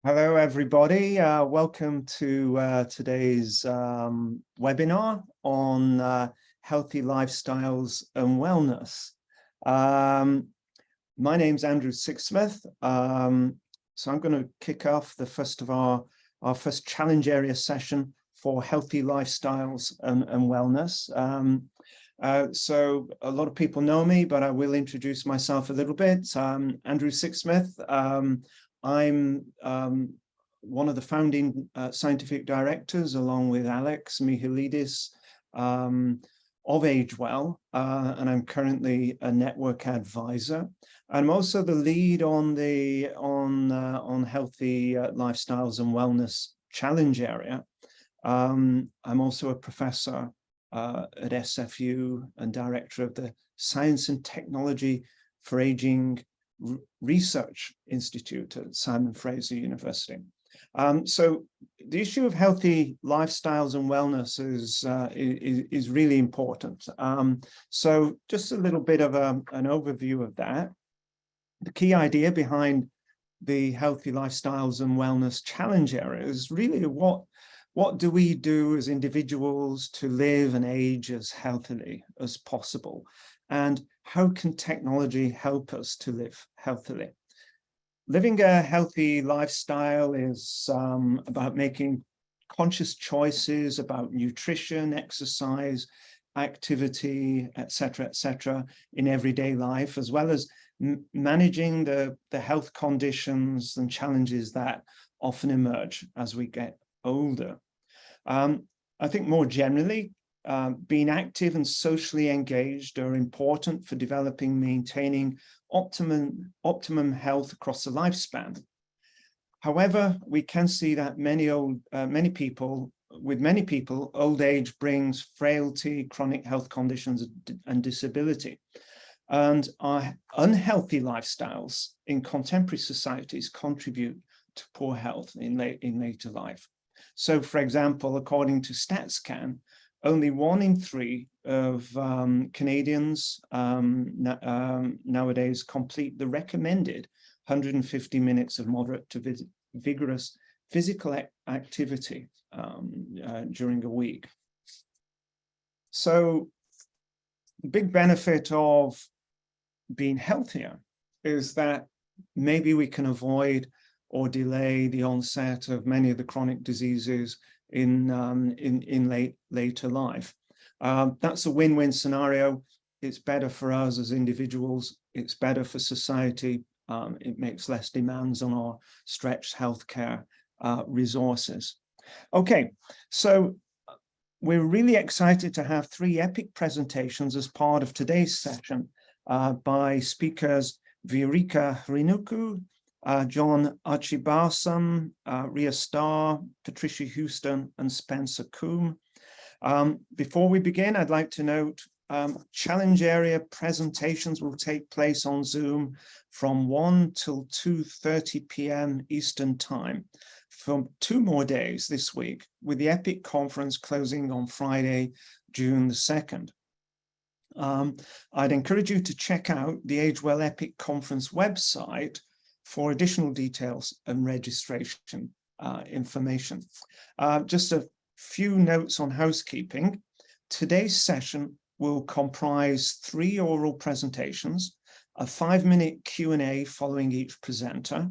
Hello, everybody. Welcome to today's webinar on healthy lifestyles and wellness. My name's Andrew Sixsmith. So I'm going to kick off the first of our first challenge area session for healthy lifestyles and wellness. So a lot of people know me, but I will introduce myself a little bit. Andrew Sixsmith. I'm one of the founding scientific directors, along with Alex Mihalidis, of AgeWell, and I'm currently a network advisor. I'm also the lead on the healthy lifestyles and wellness challenge area. I'm also a professor at SFU and director of the Science and Technology for Aging Research Institute at Fraser University. So the issue of healthy lifestyles and wellness is really important. So just a little bit of an overview of that. The key idea behind the healthy lifestyles and wellness challenge area is really what do we do as individuals to live and age as healthily as possible? And how can technology help us to live healthily? Living a healthy lifestyle is about making conscious choices about nutrition, exercise, activity, etc., in everyday life, as well as managing the health conditions and challenges that often emerge as we get older. I think more generally, being active and socially engaged are important for developing, maintaining optimum health across the lifespan. However, we can see that many people, old age brings frailty, chronic health conditions, and disability. And our unhealthy lifestyles in contemporary societies contribute to poor health in later life. So, for example, according to StatsCan, only 1 in 3 of Canadians nowadays complete the recommended 150 minutes of moderate to vigorous physical activity during a week. So the big benefit of being healthier is that maybe we can avoid or delay the onset of many of the chronic diseases in later life. That's a win-win scenario. It's better for us as individuals. It's better for society. It makes less demands on our stretched healthcare resources. Okay, so we're really excited to have 3 epic presentations as part of today's session by speakers Viorica Hrincu, John Acharibasam, Reah Starr, Patricia Houston, and Spencer Coombe. Before we begin, I'd like to note challenge area presentations will take place on Zoom from 1 till 2:30 p.m. Eastern Time for 2 more days this week, with the EPIC conference closing on Friday, June the 2nd. I'd encourage you to check out the AgeWell EPIC conference website for additional details and registration information. Just a few notes on housekeeping. Today's session will comprise 3 oral presentations, a 5-minute Q&A following each presenter,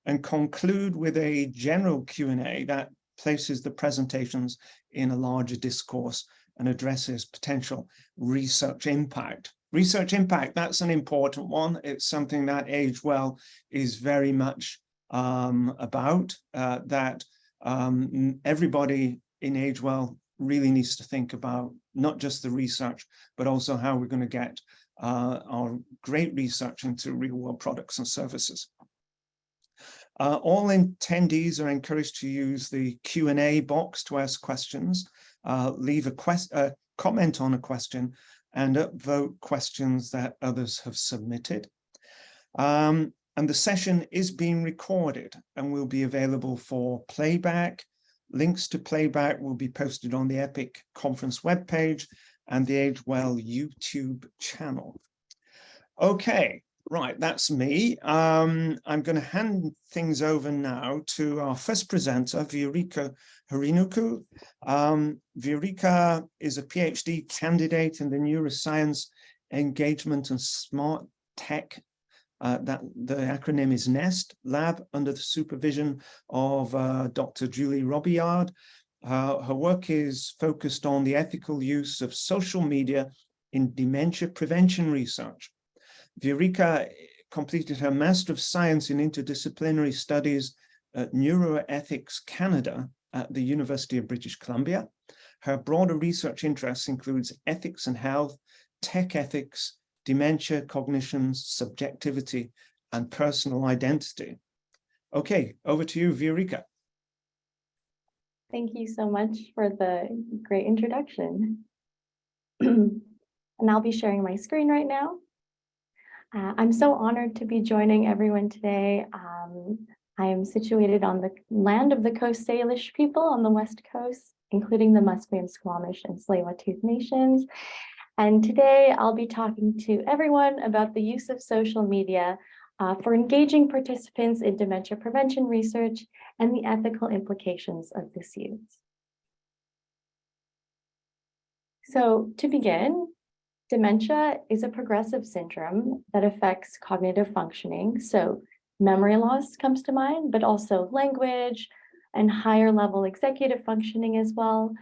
and conclude with a general Q&A that places the presentations in a larger discourse and addresses potential research impact. Research impact, that's an important one. It's something that AgeWell is very much about, that everybody in AgeWell really needs to think about, not just the research, but also how we're going to get our great research into real-world products and services. All attendees are encouraged to use the Q&A box to ask questions, leave a comment on a question, and upvote questions that others have submitted. And the session is being recorded and will be available for playback. Links to playback will be posted on the EPIC conference webpage and the AgeWell YouTube channel. Okay, Right, that's me. I'm going to hand things over now to our first presenter, Viorica Hrincu. Viorica is a PhD candidate in the Neuroscience Engagement and Smart Tech, that the acronym is NEST lab, under the supervision of Dr. Julie Robillard. Her work is focused on the ethical use of social media in dementia prevention research. Viorica completed her Master of Science in Interdisciplinary Studies at Neuroethics Canada at the University of British Columbia. Her broader research interests includes ethics and health, tech ethics, dementia, cognition, subjectivity, and personal identity. Okay, over to you, Viorica. Thank you so much for the great introduction. And I'll be sharing my screen right now. I'm so honored to be joining everyone today. I am situated on the land of the Coast Salish people on the West Coast, including the Musqueam, Squamish, and Tsleil-Waututh nations. And today I'll be talking to everyone about the use of social media for engaging participants in dementia prevention research and the ethical implications of this use. So to begin, dementia is a progressive syndrome that affects cognitive functioning. So memory loss comes to mind, but also language and higher level executive functioning as well.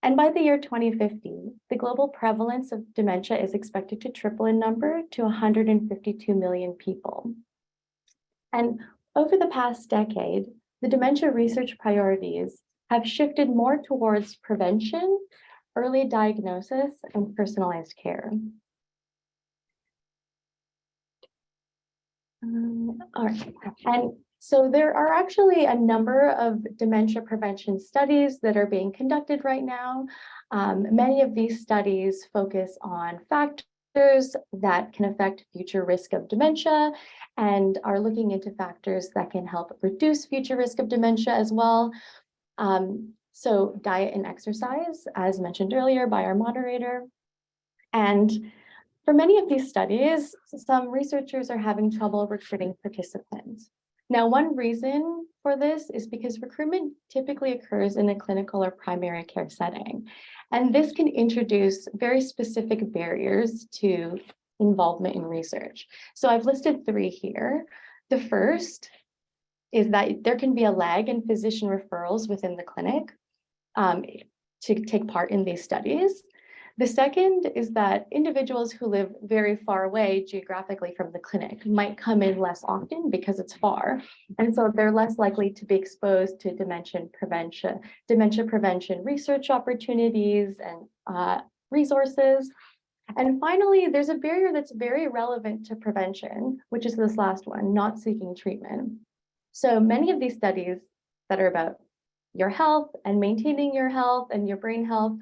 And by the year 2050, the global prevalence of dementia is expected to triple in number to 152 million people. And over the past decade, the dementia research priorities have shifted more towards prevention, early diagnosis, and personalized care. All right. And so there are actually a number of dementia prevention studies that are being conducted right now. Many of these studies focus on factors that can affect future risk of dementia and are looking into factors that can help reduce future risk of dementia as well. So diet and exercise, as mentioned earlier by our moderator. And for many of these studies, some researchers are having trouble recruiting participants. Now, one reason for this is because recruitment typically occurs in a clinical or primary care setting. And this can introduce very specific barriers to involvement in research. So I've listed 3 here. The first is that there can be a lag in physician referrals within the clinic to take part in these studies. The second is that individuals who live very far away geographically from the clinic might come in less often because it's far. And so they're less likely to be exposed to dementia prevention research opportunities and resources. And finally, there's a barrier that's very relevant to prevention, which is this last one, not seeking treatment. So many of these studies that are about your health and maintaining your health and your brain health,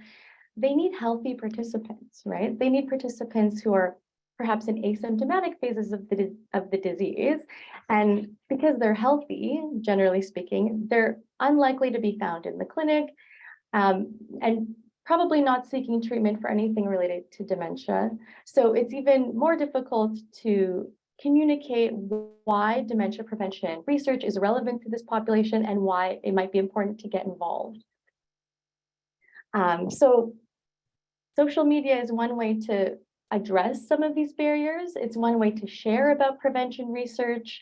they need healthy participants, right? They need participants who are perhaps in asymptomatic phases of the disease. And because they're healthy, generally speaking, they're unlikely to be found in the clinic and probably not seeking treatment for anything related to dementia. So it's even more difficult to communicate why dementia prevention research is relevant to this population and why it might be important to get involved. So social media is one way to address some of these barriers. It's one way to share about prevention research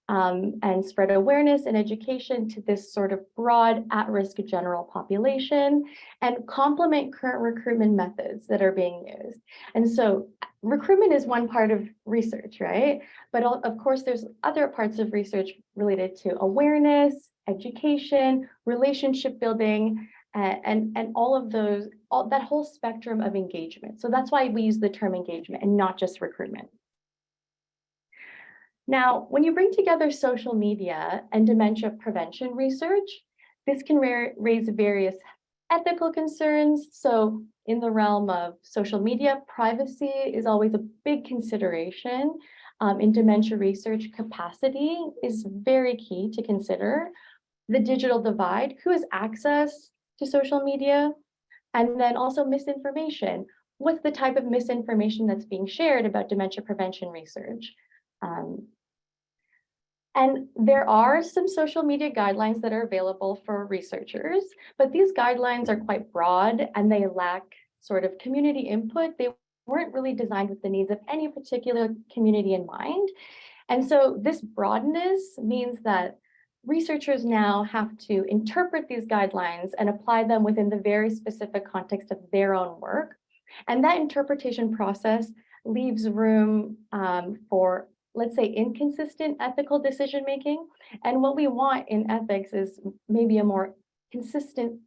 and spread awareness and education to this sort of broad at-risk general population and complement current recruitment methods that are being used. And so recruitment is one part of research, right? But of course, there's other parts of research related to awareness, education, relationship building, and all of those, that whole spectrum of engagement. So that's why we use the term engagement and not just recruitment. Now, when you bring together social media and dementia prevention research, this can raise various ethical concerns. So in the realm of social media, privacy is always a big consideration. In dementia research, capacity is very key to consider. The digital divide, who has access to social media? And then also misinformation. What's the type of misinformation that's being shared about dementia prevention research? And there are some social media guidelines that are available for researchers, but these guidelines are quite broad and they lack sort of community input. They weren't really designed with the needs of any particular community in mind. And so this broadness means that researchers now have to interpret these guidelines and apply them within the very specific context of their own work. And that interpretation process leaves room for, let's say, inconsistent ethical decision-making. And what we want in ethics is maybe a more consistent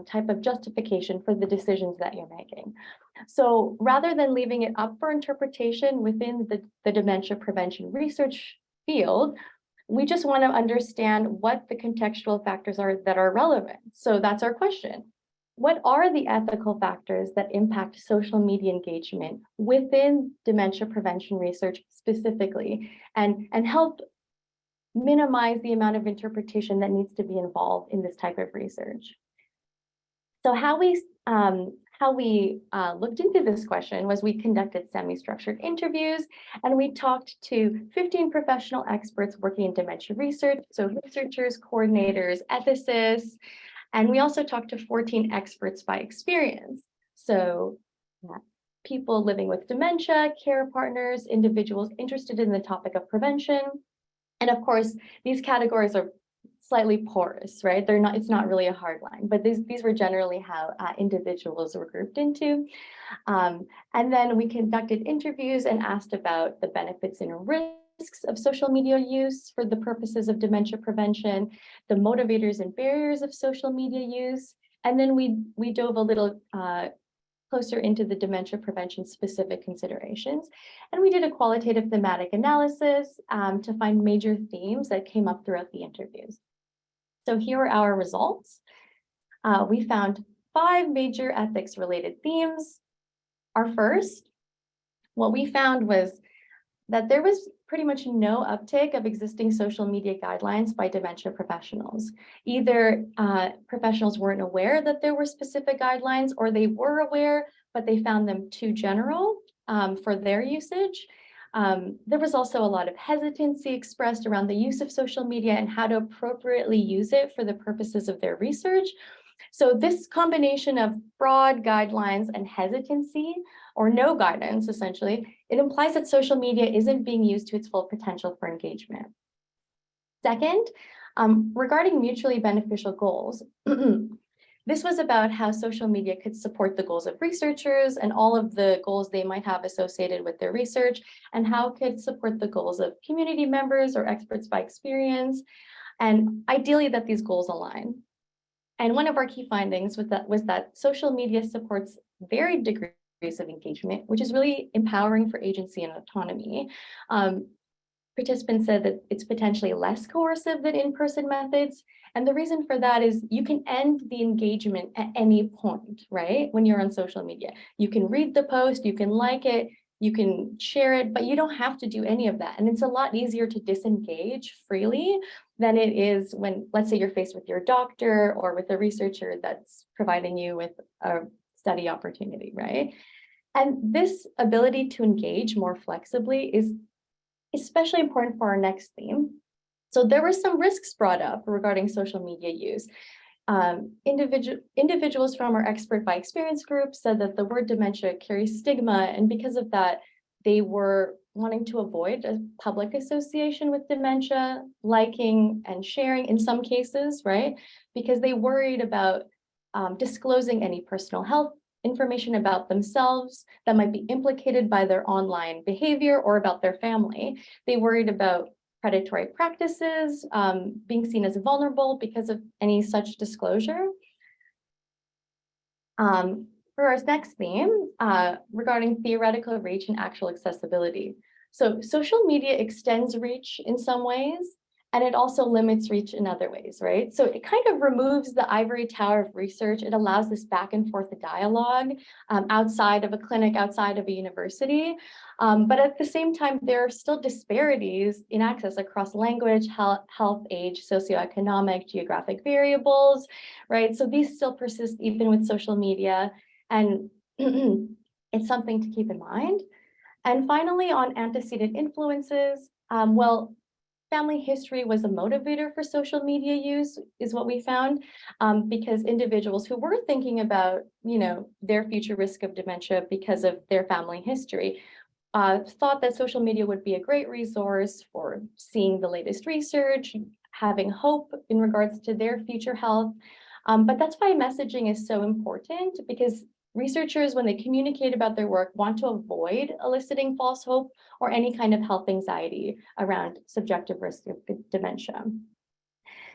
type of justification for the decisions that you're making. So rather than leaving it up for interpretation within the dementia prevention research field, we just want to understand what the contextual factors are that are relevant. So that's our question. What are the ethical factors that impact social media engagement within dementia prevention research specifically, and help minimize the amount of interpretation that needs to be involved in this type of research? So how we looked into this question was we conducted semi-structured interviews, and we talked to 15 professional experts working in dementia research, so researchers, coordinators, ethicists, and we also talked to 14 experts by experience. So people living with dementia, care partners, individuals interested in the topic of prevention. And of course, these categories are slightly porous, right? It's not really a hard line, but these were generally how individuals were grouped into. And then we conducted interviews and asked about the benefits and risks of social media use for the purposes of dementia prevention, the motivators and barriers of social media use. And then we dove a little closer into the dementia prevention specific considerations. And we did a qualitative thematic analysis to find major themes that came up throughout the interviews. So here are our results. We found 5 major ethics related themes. Our first, what we found was that there was pretty much no uptake of existing social media guidelines by dementia professionals. Either professionals weren't aware that there were specific guidelines, or they were aware, but they found them too general for their usage. There was also a lot of hesitancy expressed around the use of social media and how to appropriately use it for the purposes of their research. So this combination of broad guidelines and hesitancy, or no guidance, essentially, it implies that social media isn't being used to its full potential for engagement. Second, regarding mutually beneficial goals, this was about how social media could support the goals of researchers and all of the goals they might have associated with their research, and how it could support the goals of community members or experts by experience, and ideally that these goals align. And one of our key findings was that social media supports varied degrees of engagement, which is really empowering for agency and autonomy. Participants said that it's potentially less coercive than in-person methods. And the reason for that is you can end the engagement at any point, right? When you're on social media, you can read the post, you can like it, you can share it, but you don't have to do any of that. And it's a lot easier to disengage freely than it is when, let's say, you're faced with your doctor or with a researcher that's providing you with a study opportunity, right? And this ability to engage more flexibly is especially important for our next theme. So there were some risks brought up regarding social media use. Individuals from our expert by experience group said that the word dementia carries stigma, and because of that, they were wanting to avoid a public association with dementia, liking and sharing in some cases, right? Because they worried about disclosing any personal health information about themselves that might be implicated by their online behavior or about their family. They worried about predatory practices, being seen as vulnerable because of any such disclosure. For our next theme, regarding theoretical reach and actual accessibility. So social media extends reach in some ways, and it also limits reach in other ways, right? So it kind of removes the ivory tower of research. It allows this back and forth dialogue outside of a clinic, outside of a university. But at the same time, there are still disparities in access across language, health, age, socioeconomic, geographic variables, right? So these still persist even with social media, and it's something to keep in mind. And finally, on antecedent influences, well, family history was a motivator for social media use, is what we found, because individuals who were thinking about, their future risk of dementia because of their family history, thought that social media would be a great resource for seeing the latest research, having hope in regards to their future health. But that's why messaging is so important, because researchers, when they communicate about their work, want to avoid eliciting false hope or any kind of health anxiety around subjective risk of dementia.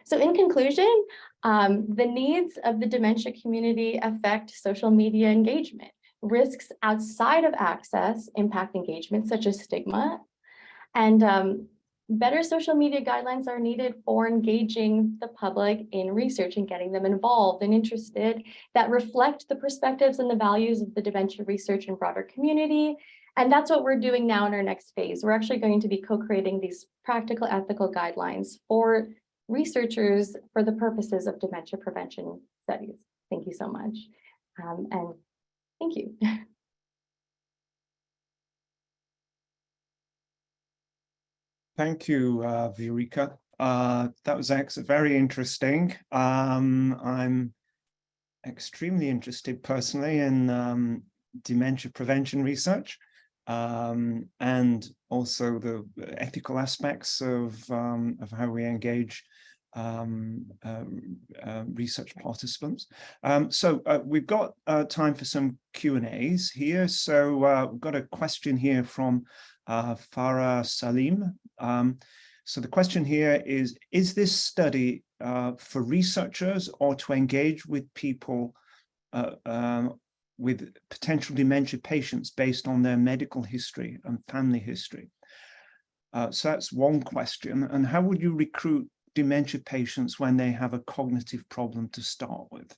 So in conclusion, the needs of the dementia community affect social media engagement. Risks outside of access impact engagement, such as stigma. And better social media guidelines are needed for engaging the public in research and getting them involved and interested, that reflect the perspectives and the values of the dementia research and broader community. And that's what we're doing now in our next phase. We're actually going to be co-creating these practical ethical guidelines for researchers for the purposes of dementia prevention studies. Thank you so much. And thank you. Thank you, Viorica. That was very interesting. I'm extremely interested personally in dementia prevention research, and also the ethical aspects of how we engage research participants. So we've got time for some Q&As here. So we've got a question here from Farah Salim. So the question here is this study for researchers or to engage with people with potential dementia patients based on their medical history and family history? So that's one question. And how would you recruit dementia patients when they have a cognitive problem to start with?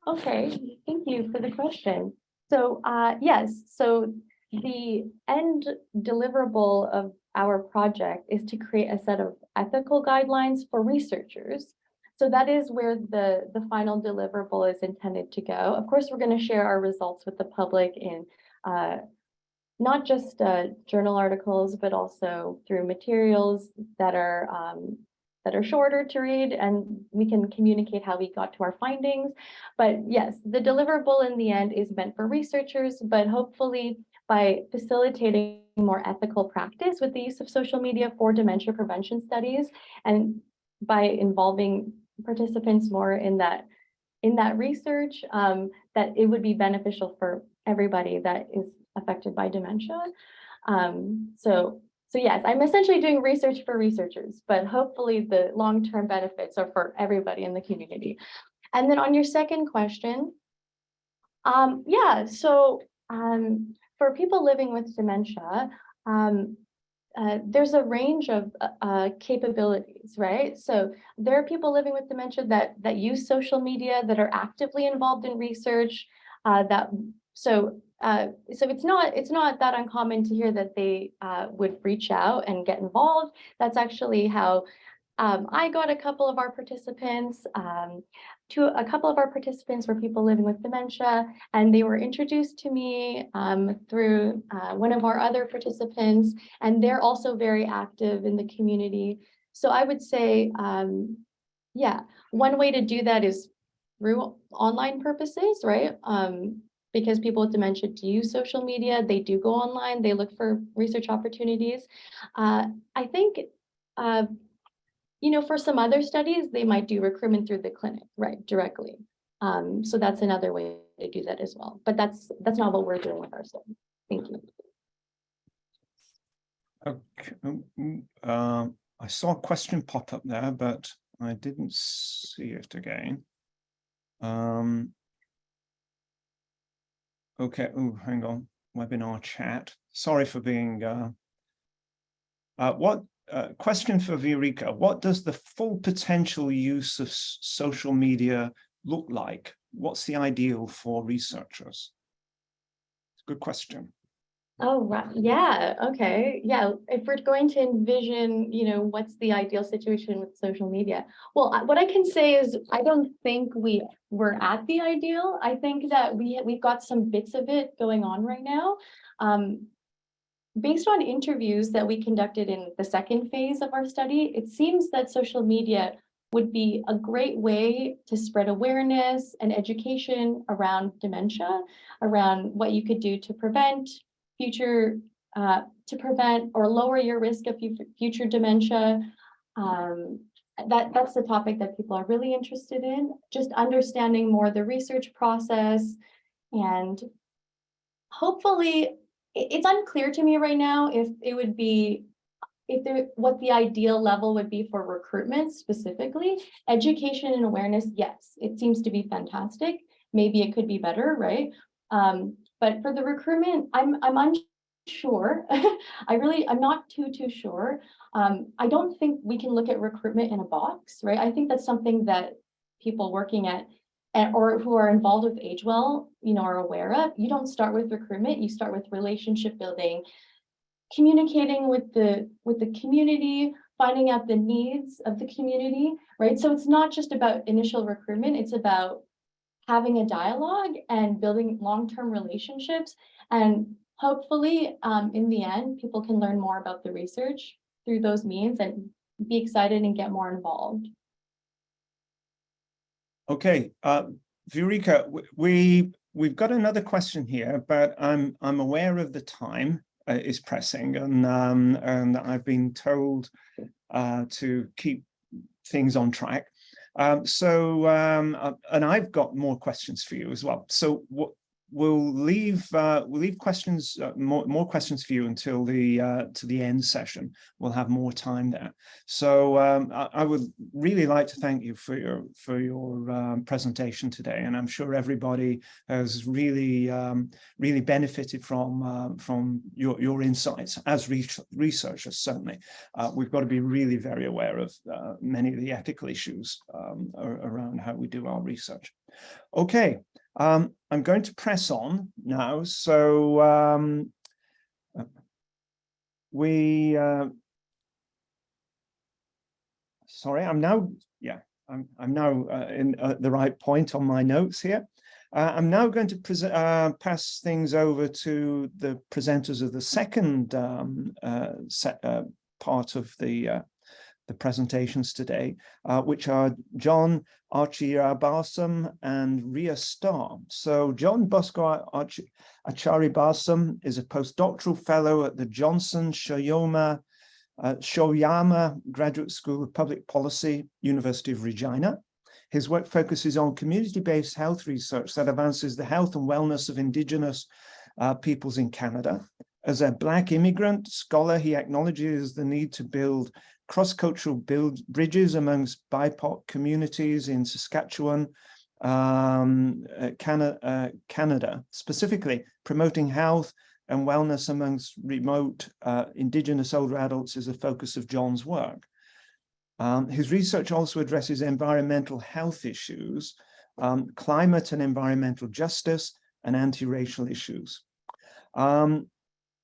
Okay, thank you for the question. So yes, so the end deliverable of our project is to create a set of ethical guidelines for researchers. So that is where the final deliverable is intended to go. Of course, we're going to share our results with the public in not just journal articles, but also through materials that are shorter to read, and we can communicate how we got to our findings. But yes, the deliverable in the end is meant for researchers, but hopefully by facilitating more ethical practice with the use of social media for dementia prevention studies, and by involving participants more in that research, that it would be beneficial for everybody that is affected by dementia. So yes, I'm essentially doing research for researchers, but hopefully the long-term benefits are for everybody in the community. And then on your second question, for people living with dementia, there's a range of capabilities, right? So there are people living with dementia that use social media, that are actively involved in research, so it's not that uncommon to hear that they would reach out and get involved. That's actually how I got a couple of our participants. A couple of our participants were people living with dementia, and they were introduced to me through one of our other participants, and they're also very active in the community. So I would say, yeah, one way to do that is through online purposes, right? Because people with dementia do use social media, they do go online, they look for research opportunities. I think, for some other studies, they might do recruitment through the clinic, right, directly. So that's another way to do that as well. But that's not what we're doing with our study. Thank you. Okay. I saw a question pop up there, but I didn't see it again. Okay. Oh, hang on. Webinar chat. Sorry for being. Question for Viorica. What does the full potential use of social media look like? What's the ideal for researchers? It's a good question. Oh, right. Yeah. Okay. Yeah. If we're going to envision, what's the ideal situation with social media? Well, what I can say is I don't think we're at the ideal. I think that we've got some bits of it going on right now. based on interviews that we conducted in the second phase of our study, it seems that social media would be a great way to spread awareness and education around dementia, around what you could do to prevent or lower your risk of future dementia. That's the topic that people are really interested in, just understanding more the research process. And hopefully, it's unclear to me right now if it would be what the ideal level would be for recruitment specifically. Education and awareness, yes, it seems to be fantastic. Maybe it could be better, right? But for the recruitment, I'm unsure. I'm not too sure. I don't think we can look at recruitment in a box, right? I think that's something that people working at or who are involved with AgeWell, are aware of. You don't start with recruitment, you start with relationship building, communicating with the community, finding out the needs of the community, right? So it's not just about initial recruitment, it's about having a dialogue and building long-term relationships. And hopefully, in the end, people can learn more about the research through those means and be excited and get more involved. Okay, Viorica, we've got another question here, but I'm aware of the time is pressing, and I've been told to keep things on track. And I've got more questions for you as well. So we'll leave questions, more questions for you until to the end session. We'll have more time there. So I would really like to thank you for your presentation today, and I'm sure everybody has really benefited from your insights as researchers. Certainly, we've got to be really very aware of many of the ethical issues around how we do our research. Okay. I'm going to press on now. So I'm now in the right point on my notes here. I'm now going to pass things over to the presenters of the second part of the presentations today, which are John Acharibasam and Reah Starr. So John Bosco Acharibasam is a postdoctoral fellow at the Johnson Shoyama Graduate School of Public Policy, University of Regina. His work focuses on community-based health research that advances the health and wellness of Indigenous peoples in Canada. As a Black immigrant scholar, he acknowledges the need to build cross-cultural bridges amongst BIPOC communities in Saskatchewan, Canada, specifically promoting health and wellness amongst remote Indigenous older adults is a focus of John's work. His research also addresses environmental health issues, climate and environmental justice, and anti-racial issues.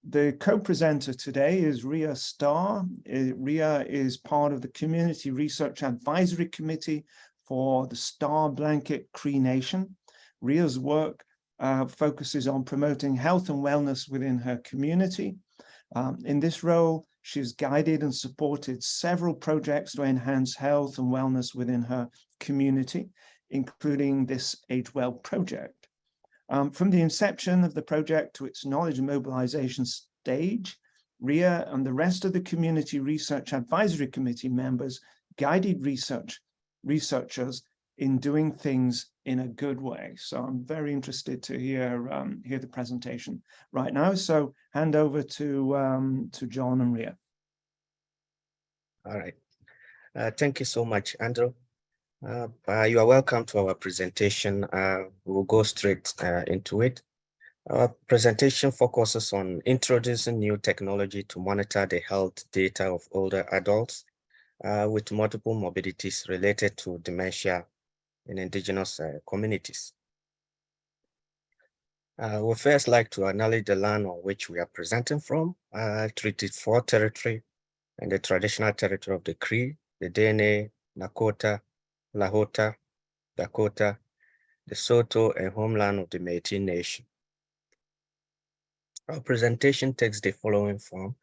The co-presenter today is Reah Starr. Reah is part of the Community Research Advisory Committee for the Starr Blanket Cree Nation. Reah's work focuses on promoting health and wellness within her community. In this role, she's guided and supported several projects to enhance health and wellness within her community, including this AgeWell project. From the inception of the project to its knowledge mobilization stage, Reah and the rest of the Community Research Advisory Committee members guided researchers in doing things in a good way. So I'm very interested to hear the presentation right now. So hand over to John and Reah. All right. Thank you so much, Andrew. You are welcome to our presentation. We'll go straight into it. Our presentation focuses on introducing new technology to monitor the health data of older adults with multiple morbidities related to dementia in Indigenous communities. We first like to acknowledge the land on which we are presenting from, Treaty 4 territory and the traditional territory of the Cree, the Dene, Nakota, Lahota, Dakota, the Soto, and homeland of the Métis Nation. Our presentation takes the following form.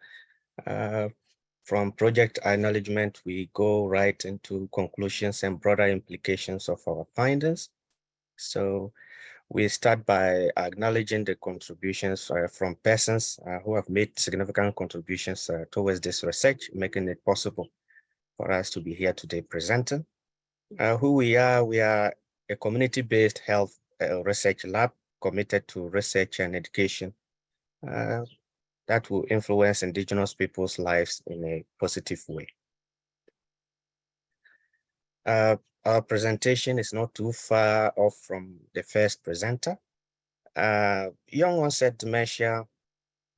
From project acknowledgement, we go right into conclusions and broader implications of our findings. So we start by acknowledging the contributions from persons who have made significant contributions towards this research, making it possible for us to be here today presenting. Who we are a community-based health research lab committed to research and education that will influence Indigenous people's lives in a positive way. Our presentation is not too far off from the first presenter. Young onset dementia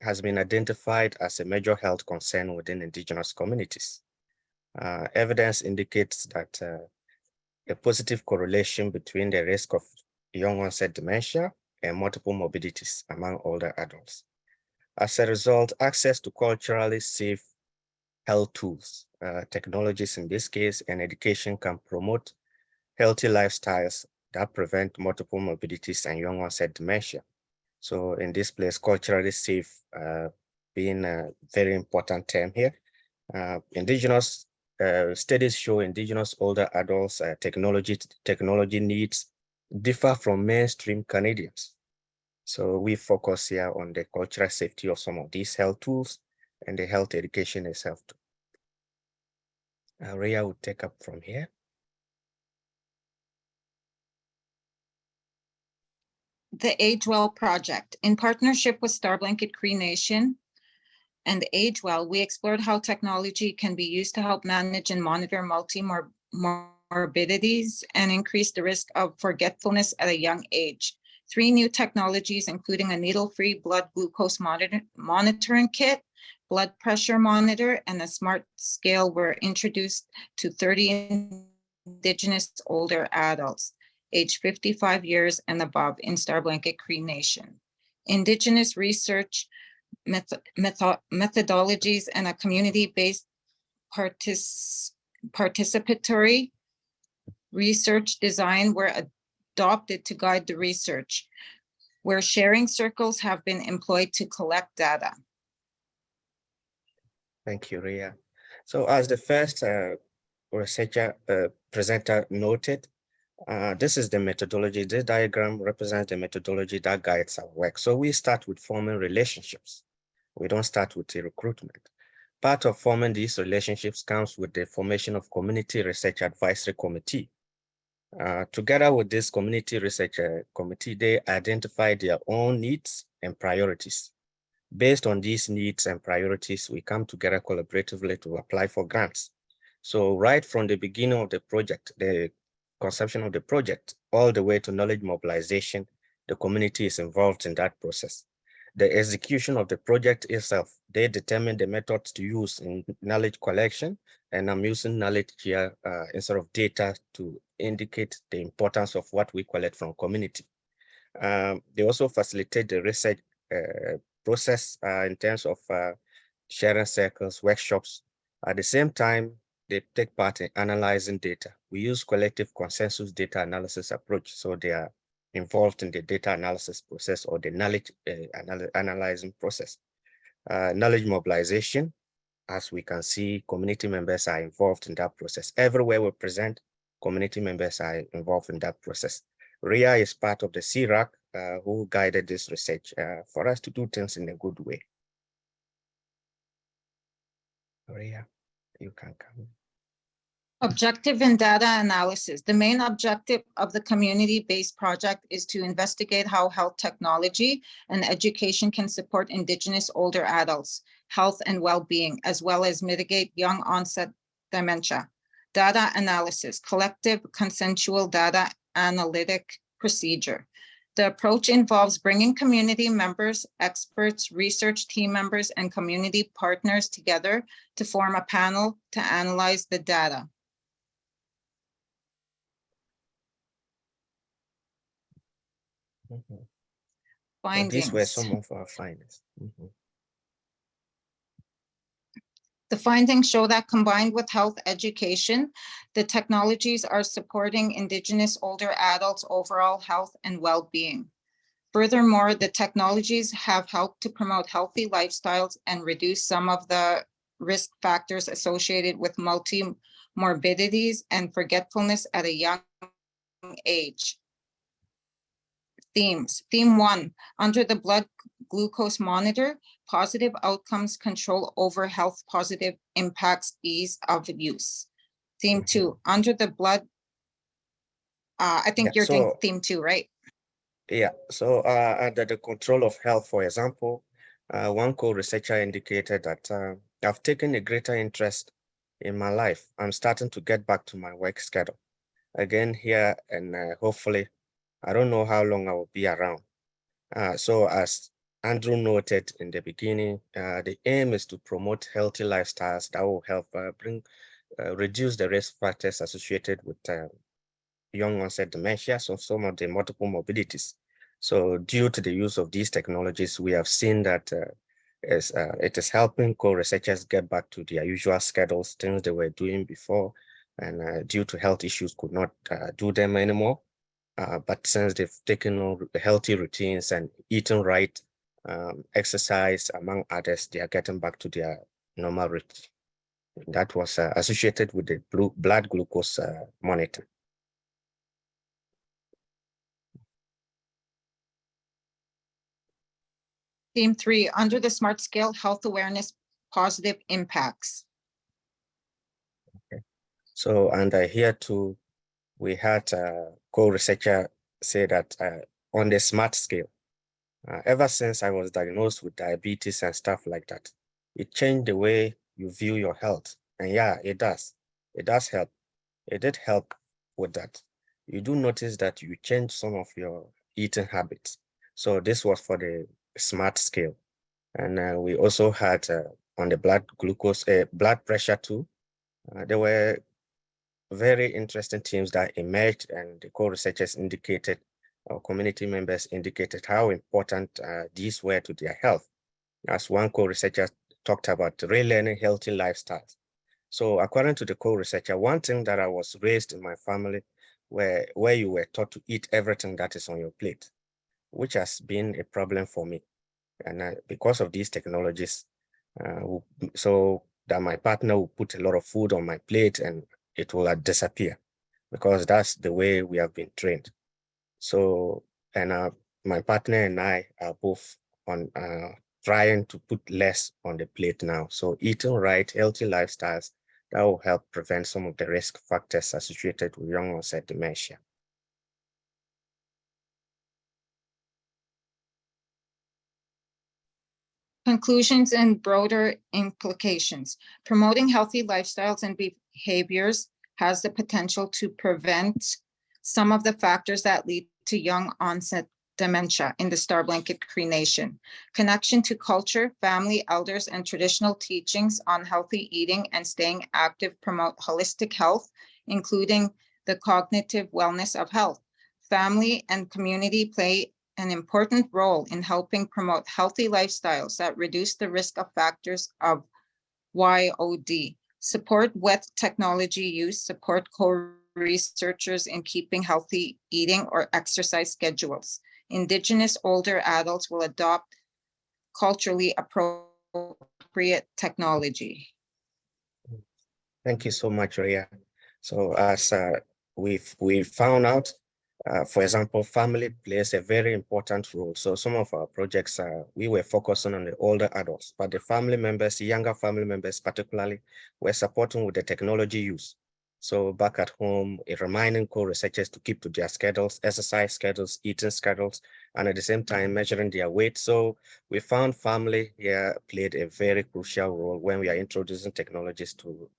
has been identified as a major health concern within Indigenous communities. Evidence indicates that a positive correlation between the risk of young onset dementia and multiple morbidities among older adults. As a result, access to culturally safe health tools, technologies in this case, and education can promote healthy lifestyles that prevent multiple morbidities and young onset dementia. So in this place, culturally safe being a very important term here. Indigenous studies show Indigenous older adults technology needs differ from mainstream Canadians. So we focus here on the cultural safety of some of these health tools and the health education itself. Reah will take up from here. The Age Well Project. In partnership with Starr Cree Nation and Age Well, we explored how technology can be used to help manage and monitor multi-morbidities and increase the risk of forgetfulness at a young age. 3 new technologies, including a needle-free blood glucose monitoring kit, blood pressure monitor, and a smart scale were introduced to 30 Indigenous older adults, age 55 years and above in Starr Cree Nation. Indigenous research methodologies and a community-based participatory research design were adopted to guide the research, where sharing circles have been employed to collect data. Thank you, Reah. So as the first researcher presenter noted, this is the methodology. This diagram represents the methodology that guides our work. So we start with forming relationships. We don't start with a recruitment. Part of forming these relationships comes with the formation of Community Research Advisory Committee. Together with this Community Research Committee, they identify their own needs and priorities. Based on these needs and priorities, we come together collaboratively to apply for grants. So right from the beginning of the project, the conception of the project, all the way to knowledge mobilization, the community is involved in that process. The execution of the project itself, they determine the methods to use in knowledge collection, and I'm using knowledge here instead of data to indicate the importance of what we collect from community. They also facilitate the research process in terms of sharing circles, workshops. At the same time, they take part in analyzing data. We use collective consensus data analysis approach, so they are involved in the data analysis process or the knowledge analyzing process. Knowledge mobilization, as we can see, community members are involved in that process. Everywhere we present, community members are involved in that process. Reah is part of the CRAC who guided this research for us to do things in a good way. Reah, you can come. Objective and data analysis. The main objective of the community-based project is to investigate how health technology and education can support Indigenous older adults' health and well-being, as well as mitigate young onset dementia. Data analysis, collective consensual data analytic procedure. The approach involves bringing community members, experts, research team members, and community partners together to form a panel to analyze the data. So these were some of our findings. The findings show that combined with health education, the technologies are supporting Indigenous older adults' overall health and well-being. Furthermore, the technologies have helped to promote healthy lifestyles and reduce some of the risk factors associated with multi-morbidities and forgetfulness at a young age. Themes. Theme 1, under the blood glucose monitor, positive outcomes, control over health, positive impacts, ease of use. Theme 2, under the blood, I think Yeah, you're doing so- theme 2, right? Yeah, so under the control of health, for example, one co-researcher indicated that I've taken a greater interest in my life. I'm starting to get back to my work schedule again here, and hopefully, I don't know how long I will be around. So as Andrew noted in the beginning, the aim is to promote healthy lifestyles that will help reduce the risk factors associated with young onset dementia, so some of the multiple morbidities. So due to the use of these technologies, we have seen that it is helping co-researchers get back to their usual schedules, things they were doing before, and due to health issues could not do them anymore. But since they've taken on healthy routines and eating right, exercise, among others, they are getting back to their normal routine. That was associated with the blood glucose monitor. Theme 3, under the SMART scale, health awareness, positive impacts. So, and here too, we had a co-researcher say that on the SMART scale, ever since I was diagnosed with diabetes and stuff like that, it changed the way you view your health. And yeah, it does. It does help. It did help with that. You do notice that you change some of your eating habits. So this was for the SMART scale. And we also had on the blood glucose, blood pressure too. There were very interesting themes that emerged, and the co-researchers indicated, or community members indicated, how important these were to their health. As one co-researcher talked about, relearning healthy lifestyles. So according to the co-researcher, one thing that I was raised in my family where you were taught to eat everything that is on your plate, which has been a problem for me. And because of these technologies, so that my partner will put a lot of food on my plate and it will disappear, because that's the way we have been trained. So, and my partner and I are both on trying to put less on the plate now. So eating right, healthy lifestyles, that will help prevent some of the risk factors associated with young onset dementia. Conclusions and broader implications. Promoting healthy lifestyles and behaviors has the potential to prevent some of the factors that lead to young onset dementia in the Starr Blanket Cree Nation. Connection to culture, family, elders, and traditional teachings on healthy eating and staying active promote holistic health, including the cognitive wellness of health. Family and community play an important role in helping promote healthy lifestyles that reduce the risk of factors of YOD. Support with technology use, support co-researchers in keeping healthy eating or exercise schedules. Indigenous older adults will adopt culturally appropriate technology. Thank you so much, Reah. So as we've found out, for example, family plays a very important role. So some of our projects, we were focusing on the older adults, but the family members, the younger family members particularly, were supporting with the technology use. So back at home, reminding co-researchers to keep to their schedules, exercise schedules, eating schedules, and at the same time measuring their weight. So we found family here played a very crucial role when we are introducing technologies to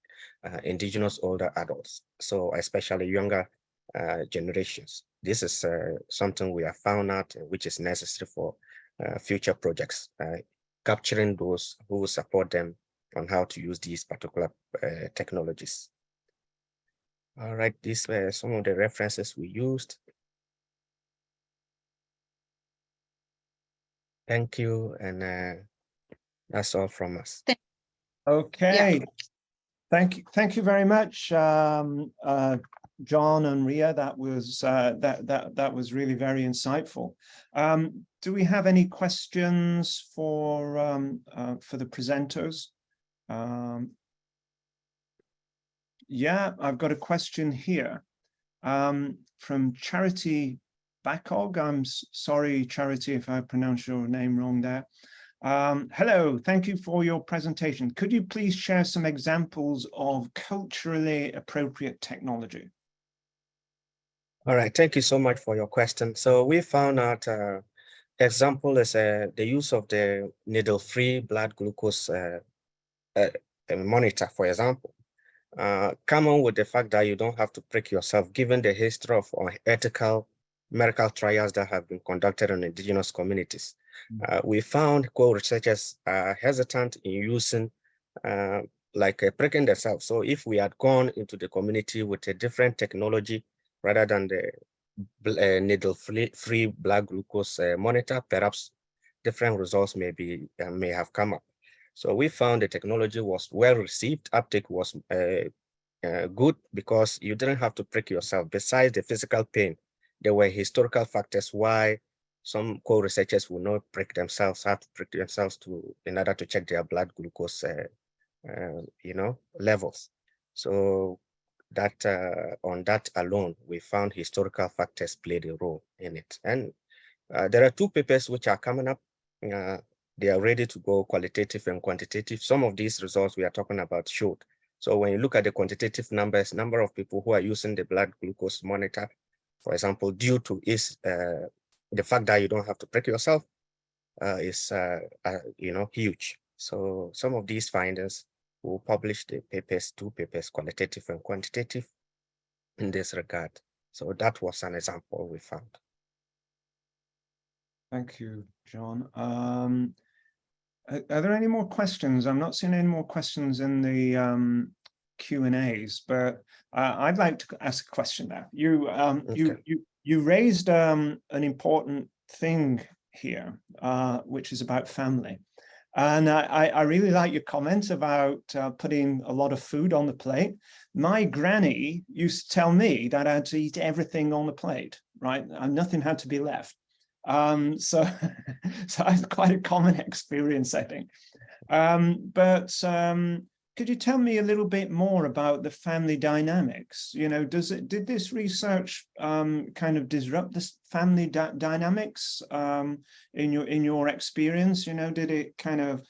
Indigenous older adults, so especially younger generations. This is something we have found out, which is necessary for future projects, capturing those who will support them on how to use these particular technologies. All right, these were some of the references we used. Thank you, and that's all from us. Okay. Thank you very much, John and Reah, that was that was really very insightful. Do we have any questions for the presenters? Yeah, I've got a question here from Charity Backog. I'm sorry, Charity, if I pronounced your name wrong there. Hello, thank you for your presentation. Could you please share some examples of culturally appropriate technology? All right, thank you so much for your question. So we found out example is the use of the needle-free blood glucose monitor, for example. Common with the fact that you don't have to prick yourself, given the history of ethical medical trials that have been conducted in indigenous communities. We found co-researchers hesitant in using pricking themselves. So if we had gone into the community with a different technology rather than the needle-free blood glucose monitor, perhaps different results may have come up. So we found the technology was well received. Uptake was good because you didn't have to prick yourself. Besides the physical pain, there were historical factors why some co-researchers will not prick themselves, have to prick themselves in order to check their blood glucose, levels. So that on that alone, we found historical factors played a role in it. And there are two papers which are coming up. They are ready to go, qualitative and quantitative. Some of these results we are talking about showed. So when you look at the quantitative numbers, number of people who are using the blood glucose monitor, for example, due to the fact that you don't have to prick yourself, is huge. So some of these findings will publish the papers, two papers, qualitative and quantitative, in this regard. So that was an example we found. Thank you, John. Are there any more questions? I'm not seeing any more questions in the Q&As, but I'd like to ask a question now. You raised an important thing here, which is about family. And I really like your comment about putting a lot of food on the plate. My granny used to tell me that I had to eat everything on the plate, right? And nothing had to be left. So it's quite a common experience, I think. Could you tell me a little bit more about the family dynamics? You know, did this research kind of disrupt this family dynamics in your experience? You know, did it kind of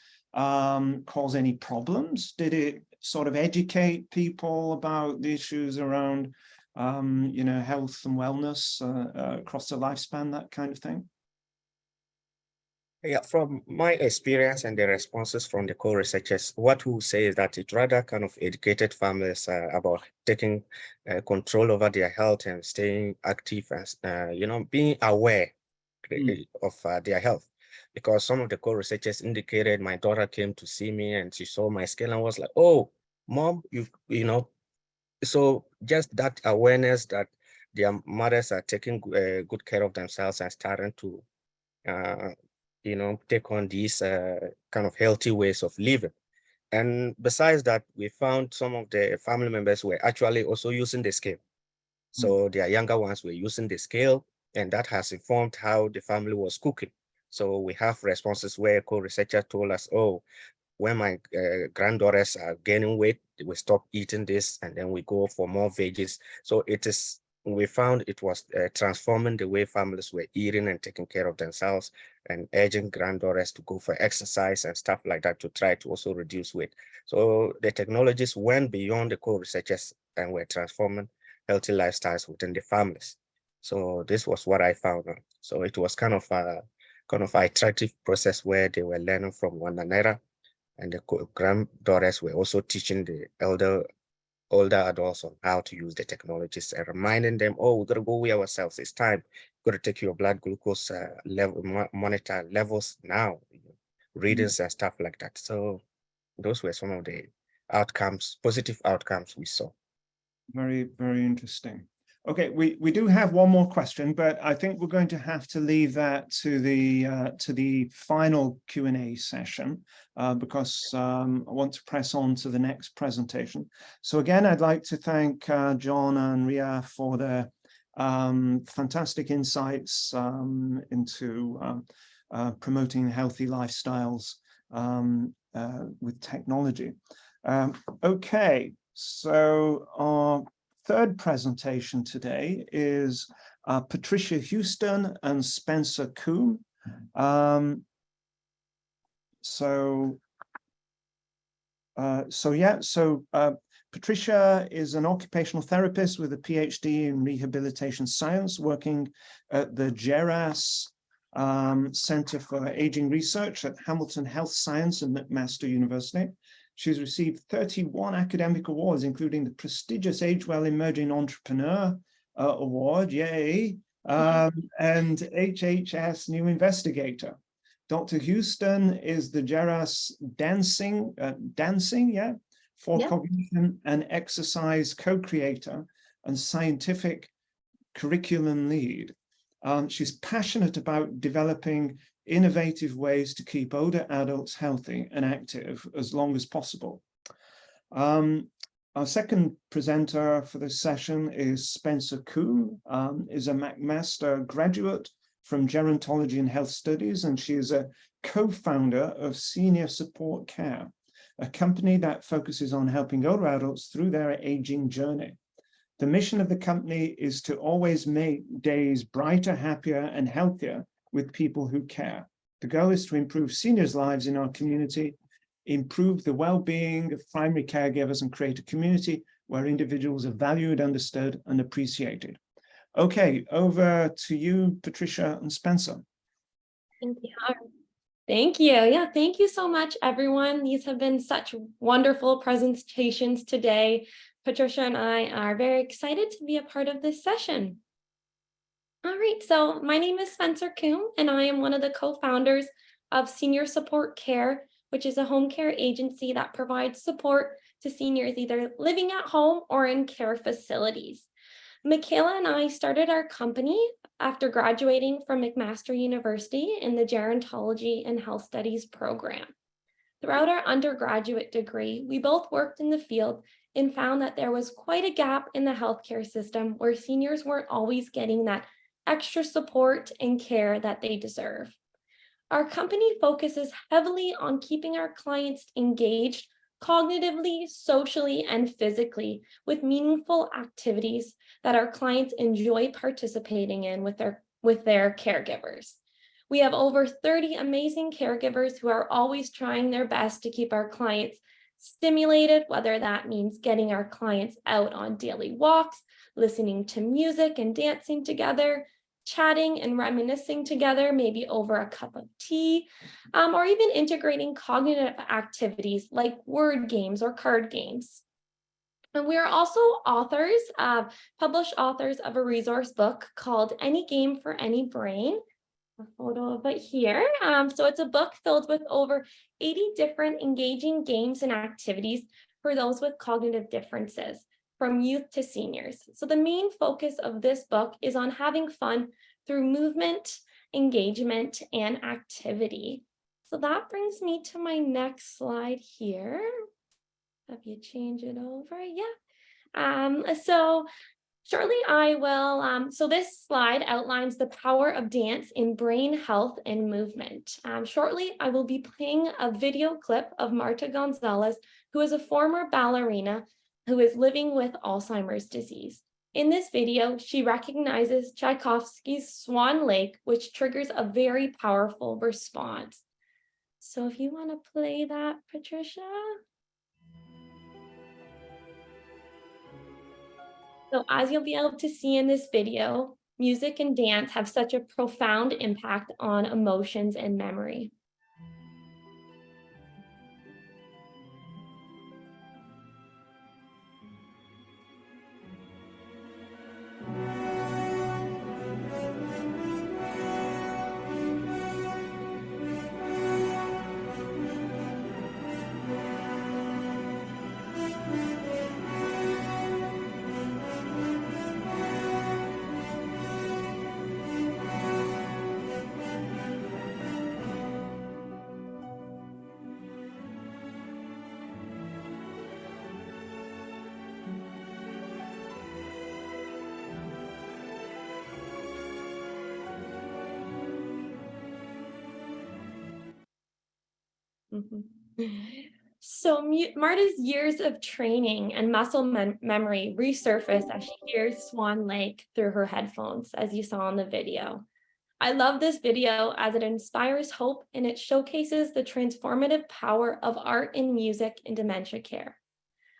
cause any problems? Did it sort of educate people about the issues around health and wellness across the lifespan, that kind of thing? Yeah, from my experience and the responses from the co-researchers, what we say is that it rather kind of educated families about taking control over their health and staying active and, being aware of their health. Because some of the co-researchers indicated my daughter came to see me and she saw my scale and was like, "Oh, mom, so just that awareness that their mothers are taking good care of themselves and starting to, take on these kind of healthy ways of living. And besides that, we found some of the family members were actually also using the scale. So their younger ones were using the scale, and that has informed how the family was cooking. So we have responses where co-researcher told us, "Oh, when my granddaughters are gaining weight, we stop eating this and then we go for more veggies." So we found it was transforming the way families were eating and taking care of themselves and urging granddaughters to go for exercise and stuff like that to try to also reduce weight. So the technologies went beyond the co-researchers and were transforming healthy lifestyles within the families. So this was what I found. So it was kind of an attractive process where they were learning from one another, and the granddaughters were also teaching the older adults on how to use the technologies and reminding them, "Oh, we gotta go weigh ourselves. It's time. You gotta take your blood glucose level, monitor levels now, readings and stuff like that." So those were some of the outcomes, positive outcomes we saw. Very, very interesting. Okay, we do have one more question, but I think we're going to have to leave that to the final Q&A session because I want to press on to the next presentation. So again, I'd like to thank John and Reah for their fantastic insights into promoting healthy lifestyles with technology. Okay, so our third presentation today is Patricia Houston and Spencer Coombe. Patricia is an occupational therapist with a PhD in rehabilitation science, working at the GERAS Center for Aging Research at Hamilton Health Science and McMaster University. She's received 31 academic awards, including the prestigious Age Well Emerging Entrepreneur Award, yay, and HHS New Investigator. Dr. Houston is the GERAS dancing, for cognition and exercise co-creator and scientific curriculum lead. She's passionate about developing innovative ways to keep older adults healthy and active as long as possible. Our second presenter for this session is Spencer Coombe, is a McMaster graduate from Gerontology and Health Studies, and she is a co-founder of Senior Support Care, a company that focuses on helping older adults through their aging journey. The mission of the company is to always make days brighter, happier, and healthier with people who care. The goal is to improve seniors' lives in our community, improve the well-being of primary caregivers, and create a community where individuals are valued, understood, and appreciated. Okay, over to you, Patricia and Spencer. Thank you. Thank you. Yeah, thank you so much, everyone. These have been such wonderful presentations today. Patricia and I are very excited to be a part of this session. All right, so my name is Spencer Coombe, and I am one of the co-founders of Senior Support Care, which is a home care agency that provides support to seniors either living at home or in care facilities. Michaela and I started our company after graduating from McMaster University in the Gerontology and Health Studies program. Throughout our undergraduate degree, we both worked in the field and found that there was quite a gap in the healthcare system where seniors weren't always getting that extra support and care that they deserve. Our company focuses heavily on keeping our clients engaged cognitively, socially, and physically with meaningful activities that our clients enjoy participating in with their caregivers. We have over 30 amazing caregivers who are always trying their best to keep our clients stimulated, whether that means getting our clients out on daily walks, listening to music and dancing together, chatting and reminiscing together, maybe over a cup of tea, or even integrating cognitive activities like word games or card games. And we are also published authors of a resource book called Any Game for Any Brain. A photo of it here. So it's a book filled with over 80 different engaging games and activities for those with cognitive differences, from youth to seniors. So the main focus of this book is on having fun through movement, engagement, and activity. So that brings me to my next slide here. Have you change it over? Yeah. So shortly I will, so this slide outlines the power of dance in brain health and movement. Shortly I will be playing a video clip of Marta Gonzalez, who is a former ballerina who is living with Alzheimer's disease. In this video, she recognizes Tchaikovsky's Swan Lake, which triggers a very powerful response. So if you want to play that, Patricia. So as you'll be able to see in this video, music and dance have such a profound impact on emotions and memory. So Marta's years of training and muscle memory resurface as she hears Swan Lake through her headphones, as you saw in the video. I love this video as it inspires hope and it showcases the transformative power of art and music in dementia care.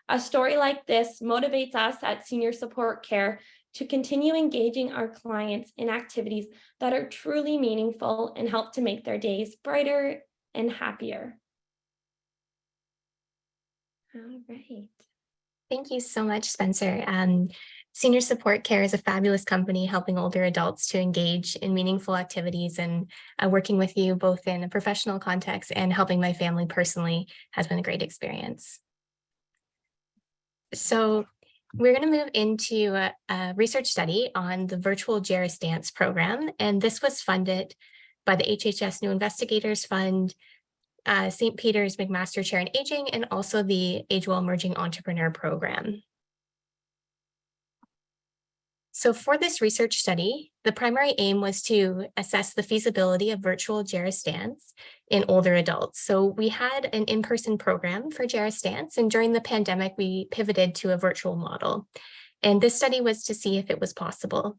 A story like this motivates us at Senior Support Care to continue engaging our clients in activities that are truly meaningful and help to make their days brighter and happier. All right. Thank you so much, Spencer. Senior Support Care is a fabulous company helping older adults to engage in meaningful activities, and working with you both in a professional context and helping my family personally has been a great experience. So we're going to move into a research study on the virtual Jairus dance program, and this was funded by the HHS New Investigators Fund, St. Peter's McMaster Chair in Aging, and also the Age Well Emerging Entrepreneur Program. So for this research study, the primary aim was to assess the feasibility of virtual Jairus dance in older adults. So we had an in-person program for Jairus dance, and during the pandemic, we pivoted to a virtual model. And this study was to see if it was possible.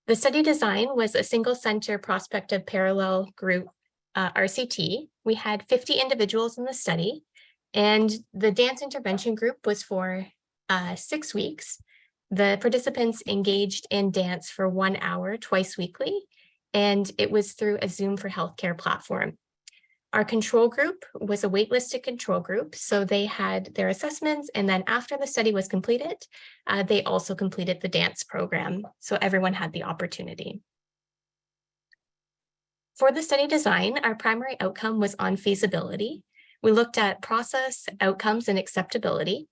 The study design was a single center prospective parallel group RCT. We had 50 individuals in the study, and the dance intervention group was for 6 weeks. The participants engaged in dance for 1 hour twice weekly, and it was through a Zoom for Healthcare platform. Our control group was a waitlisted control group, so they had their assessments, and then after the study was completed, they also completed the dance program, so everyone had the opportunity. For the study design, our primary outcome was on feasibility. We looked at process, outcomes, and acceptability.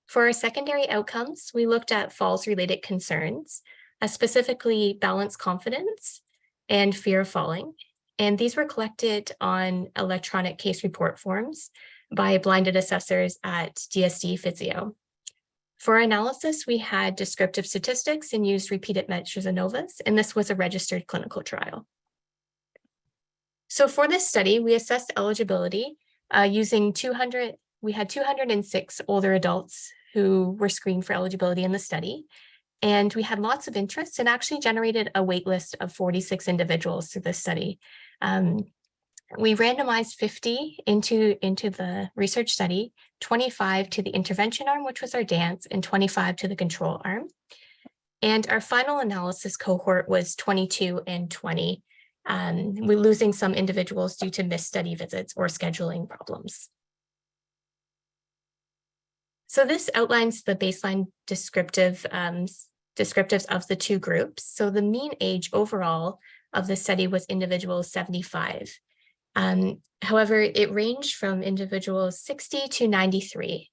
For our secondary outcomes, we looked at falls-related concerns, specifically balance confidence and fear of falling. And these were collected on electronic case report forms by blinded assessors at DSD Physio. For our analysis, we had descriptive statistics and used repeated measures ANOVAs, and this was a registered clinical trial. So for this study, we assessed eligibility using 206 older adults who were screened for eligibility in the study. And we had lots of interest and actually generated a wait list of 46 individuals through this study. We randomized 50 into the research study, 25 to the intervention arm, which was our dance, and 25 to the control arm. And our final analysis cohort was 22 and 20. We're losing some individuals due to missed study visits or scheduling problems. So this outlines the baseline descriptives of the two groups. So the mean age overall of the study was individuals 75. However, it ranged from individuals 60 to 93.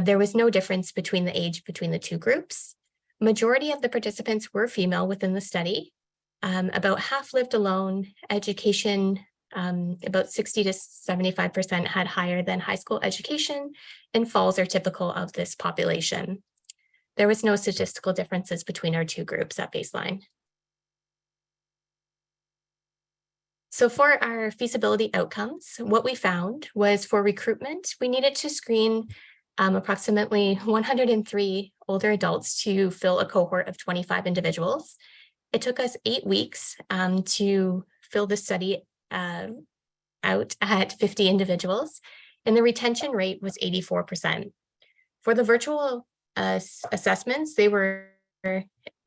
There was no difference between the age between the two groups. Majority of the participants were female within the study. About half lived alone. Education, about 60 to 75% had higher than high school education, and falls are typical of this population. There was no statistical differences between our two groups at baseline. So for our feasibility outcomes, what we found was for recruitment, we needed to screen approximately 103 older adults to fill a cohort of 25 individuals. It took us 8 weeks to fill the study out at 50 individuals, and the retention rate was 84%. For the virtual assessments,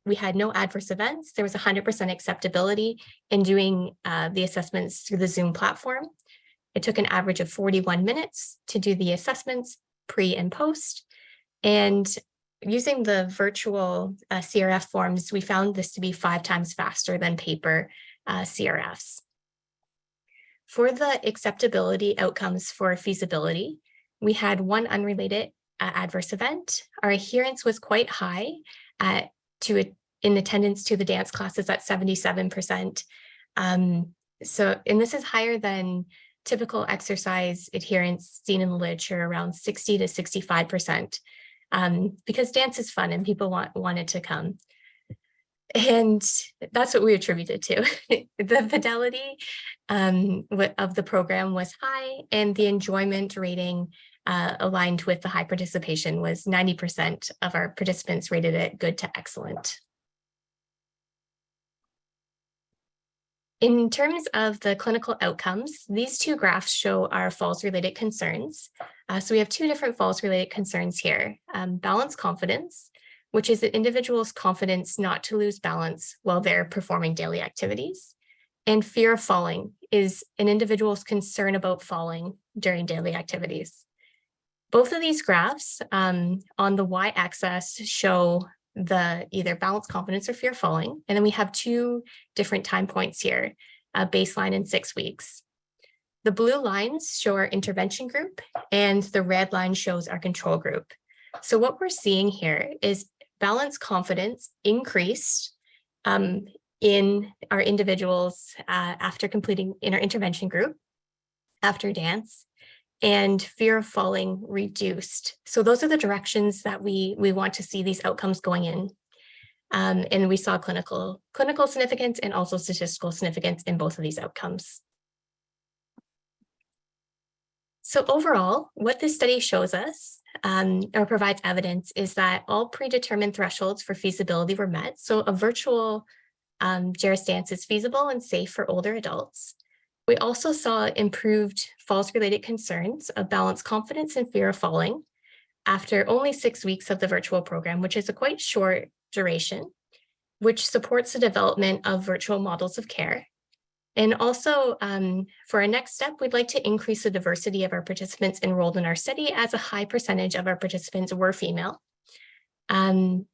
we had no adverse events. There was 100% acceptability in doing the assessments through the Zoom platform. It took an average of 41 minutes to do the assessments pre and post. And using the virtual CRF forms, we found this to be 5 times faster than paper CRFs. For the acceptability outcomes for feasibility, we had 1 unrelated adverse event. Our adherence was quite high in attendance to the dance classes at 77%. And this is higher than typical exercise adherence seen in the literature, around 60 to 65%, because dance is fun and people wanted to come. And that's what we attributed to. The fidelity of the program was high, and the enjoyment rating aligned with the high participation was 90% of our participants rated it good to excellent. In terms of the clinical outcomes, these two graphs show our falls-related concerns. So we have two different falls-related concerns here. Balance confidence, which is an individual's confidence not to lose balance while they're performing daily activities. And fear of falling is an individual's concern about falling during daily activities. Both of these graphs on the y-axis show the either balance confidence or fear of falling. And then we have two different time points here, baseline and 6 weeks. The blue lines show our intervention group, and the red line shows our control group. So what we're seeing here is balance confidence increased in our individuals after completing in our intervention group, after dance, and fear of falling reduced. So those are the directions that we want to see these outcomes going in. And we saw clinical significance and also statistical significance in both of these outcomes. So overall, what this study shows us or provides evidence is that all predetermined thresholds for feasibility were met. So a virtual JERS dance is feasible and safe for older adults. We also saw improved falls-related concerns of balance confidence and fear of falling after only 6 weeks of the virtual program, which is a quite short duration, which supports the development of virtual models of care. And also for our next step, we'd like to increase the diversity of our participants enrolled in our study, as a high percentage of our participants were female. And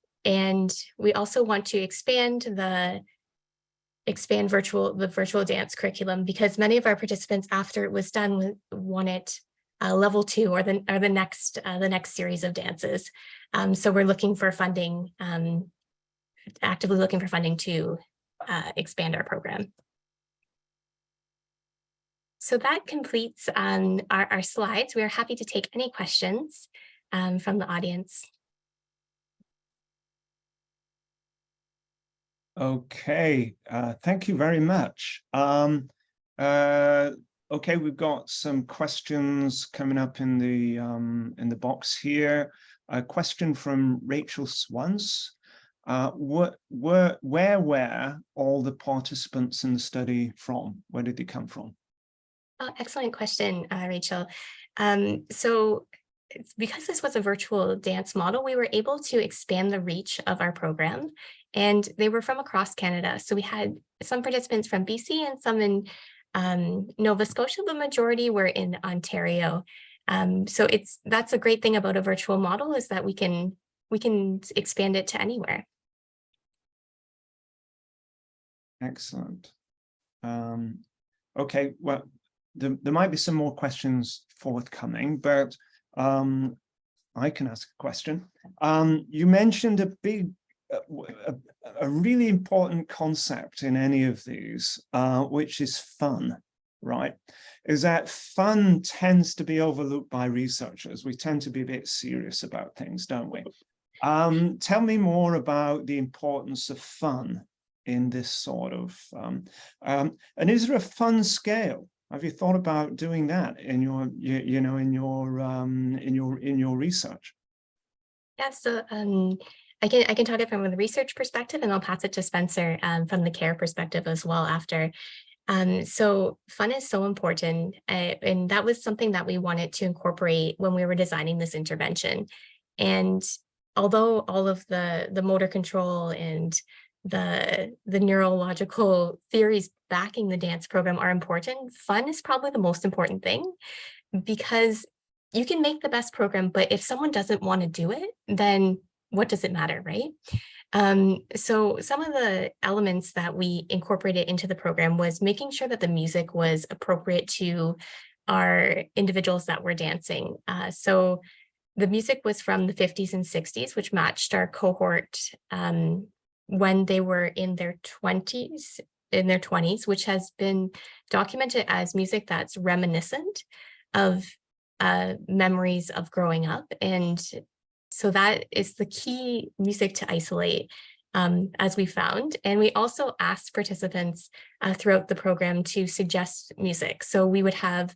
we also want to expand the virtual dance curriculum, because many of our participants, after it was done, wanted level 2 or the next series of dances. So we're looking for funding, actively looking for funding to expand our program. So that completes our slides. We are happy to take any questions from the audience. Okay, thank you very much. Okay, we've got some questions coming up in the box here. A question from Rachel Swans. Where were all the participants in the study from? Where did they come from? Oh, excellent question, Rachel. So because this was a virtual dance model, we were able to expand the reach of our program, and they were from across Canada. So we had some participants from BC and some in Nova Scotia. The majority were in Ontario. So that's a great thing about a virtual model, is that we can expand it to anywhere. Excellent. Okay, well, there might be some more questions forthcoming, but I can ask a question. You mentioned a really important concept in any of these, which is fun, right? Is that fun tends to be overlooked by researchers. We tend to be a bit serious about things, don't we? Tell me more about the importance of fun in this sort of, and is there a fun scale? Have you thought about doing that in your, in your research? Yeah, so I can talk it from the research perspective, and I'll pass it to Spencer from the care perspective as well after. So fun is so important, and that was something that we wanted to incorporate when we were designing this intervention. And although all of the motor control and the neurological theories backing the dance program are important, fun is probably the most important thing, because you can make the best program, but if someone doesn't want to do it, then what does it matter, right? So some of the elements that we incorporated into the program was making sure that the music was appropriate to our individuals that were dancing. So the music was from the 50s and 60s, which matched our cohort when they were in their 20s, which has been documented as music that's reminiscent of memories of growing up. And so that is the key music to isolate. as we found. And we also asked participants throughout the program to suggest music. So we would have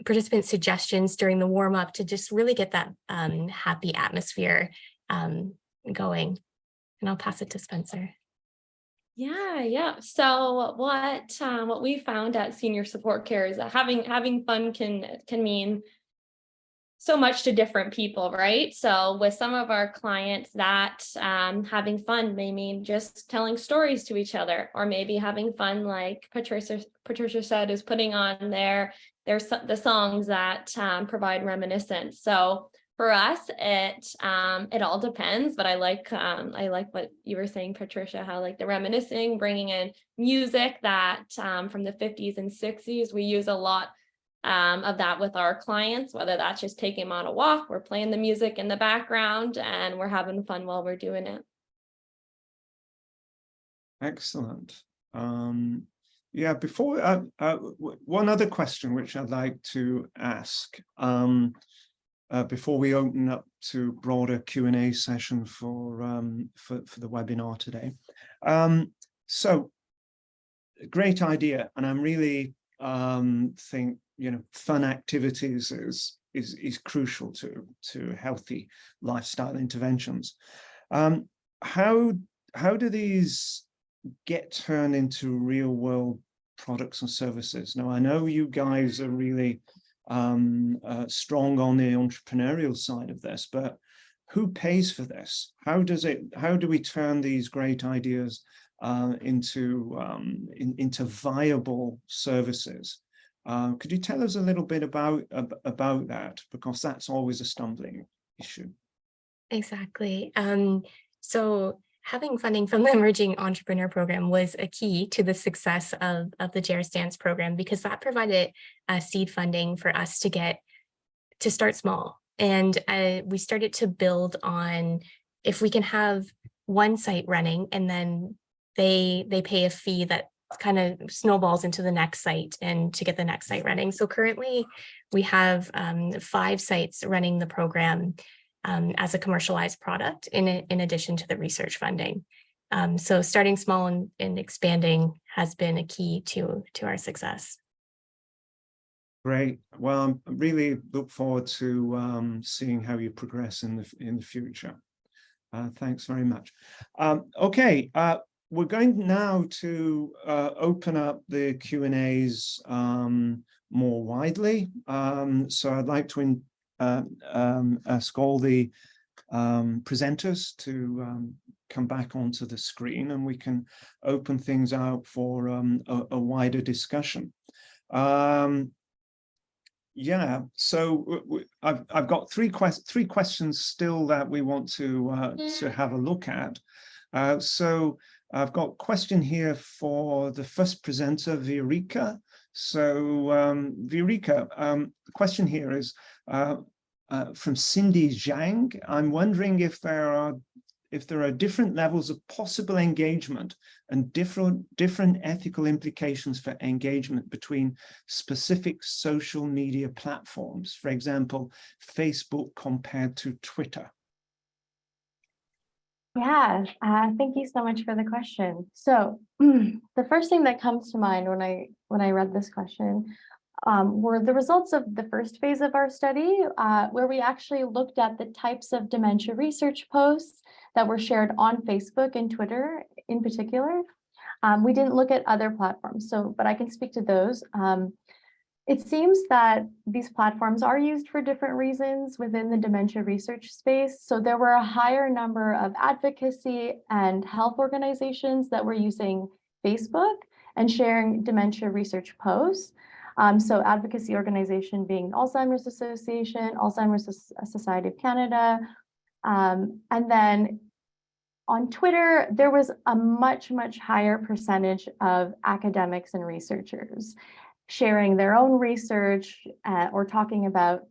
participant suggestions during the warm up to just really get that happy atmosphere going. And I'll pass it to Spencer. Yeah. So what we found at Senior Support Care is that having fun can mean so much to different people, right? So with some of our clients, that having fun may mean just telling stories to each other, or maybe having fun, like Patricia said, is putting on the songs that provide reminiscence. So for us, it all depends, but I like what you were saying, Patricia, how like the reminiscing, bringing in music that from the 50s and 60s. We use a lot of that with our clients, whether that's just taking them on a walk, we're playing the music in the background and we're having fun while we're doing it. Excellent. Yeah, before one other question which I'd like to ask before we open up to broader Q&A session for the webinar today. So great idea, and I'm really think fun activities is crucial to healthy lifestyle interventions. How do these get turned into real world products and services? Now, I know you guys are really strong on the entrepreneurial side of this, but who pays for this? How do we turn these great ideas into viable services? Could you tell us a little bit about that? Because that's always a stumbling issue. Exactly. So having funding from the Emerging Entrepreneur Program was a key to the success of the JARS Dance program, because that provided seed funding for us to start small. And we started to build on, if we can have one site running and then they pay a fee that kind of snowballs into the next site and to get the next site running. So currently we have 5 sites running the program as a commercialized product in addition to the research funding. So starting small and expanding has been a key to our success. Great. Well, I really look forward to seeing how you progress in the future. Thanks very much. Okay, we're going now to open up the Q&As more widely. So I'd like to ask all the presenters to come back onto the screen, and we can open things out for a wider discussion. Yeah, so I've got three questions still that we want to have a look at. So I've got a question here for the first presenter, Viorica. So Viorica, the question here is from Cindy Zhang. I'm wondering if there are different levels of possible engagement and different ethical implications for engagement between specific social media platforms, for example, Facebook compared to Twitter. Yeah, thank you so much for the question. So the first thing that comes to mind when I read this question were the results of the first phase of our study, where we actually looked at the types of dementia research posts that were shared on Facebook and Twitter in particular. We didn't look at other platforms, but I can speak to those. It seems that these platforms are used for different reasons within the dementia research space. So there were a higher number of advocacy and health organizations that were using Facebook and sharing dementia research posts. So advocacy organization being Alzheimer's Association, Alzheimer's Society of Canada. And then on Twitter, there was a much higher percentage of academics and researchers sharing their own research or talking about,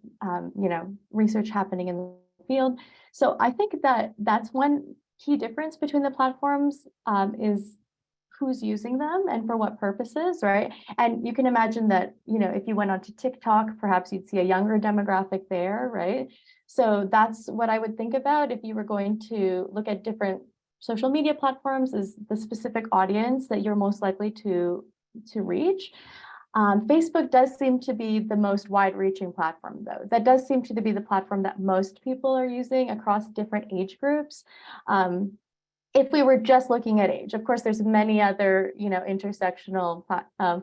research happening in the field. So I think that that's one key difference between the platforms is who's using them and for what purposes, right? And you can imagine that, if you went onto TikTok, perhaps you'd see a younger demographic there, right? So that's what I would think about if you were going to look at different social media platforms is the specific audience that you're most likely to reach. Facebook does seem to be the most wide-reaching platform, though. That does seem to be the platform that most people are using across different age groups. If we were just looking at age, of course, there's many other, intersectional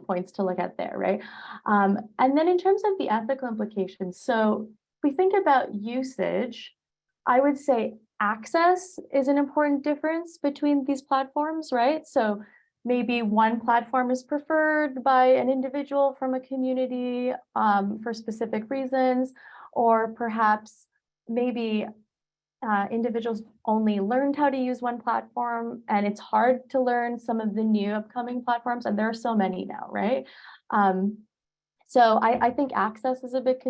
points to look at there, right? And then in terms of the ethical implications, so if we think about usage, I would say access is an important difference between these platforms, right? So maybe one platform is preferred by an individual from a community for specific reasons, or perhaps maybe individuals only learned how to use one platform, and it's hard to learn some of the new upcoming platforms, and there are so many now, right? So I think access is a big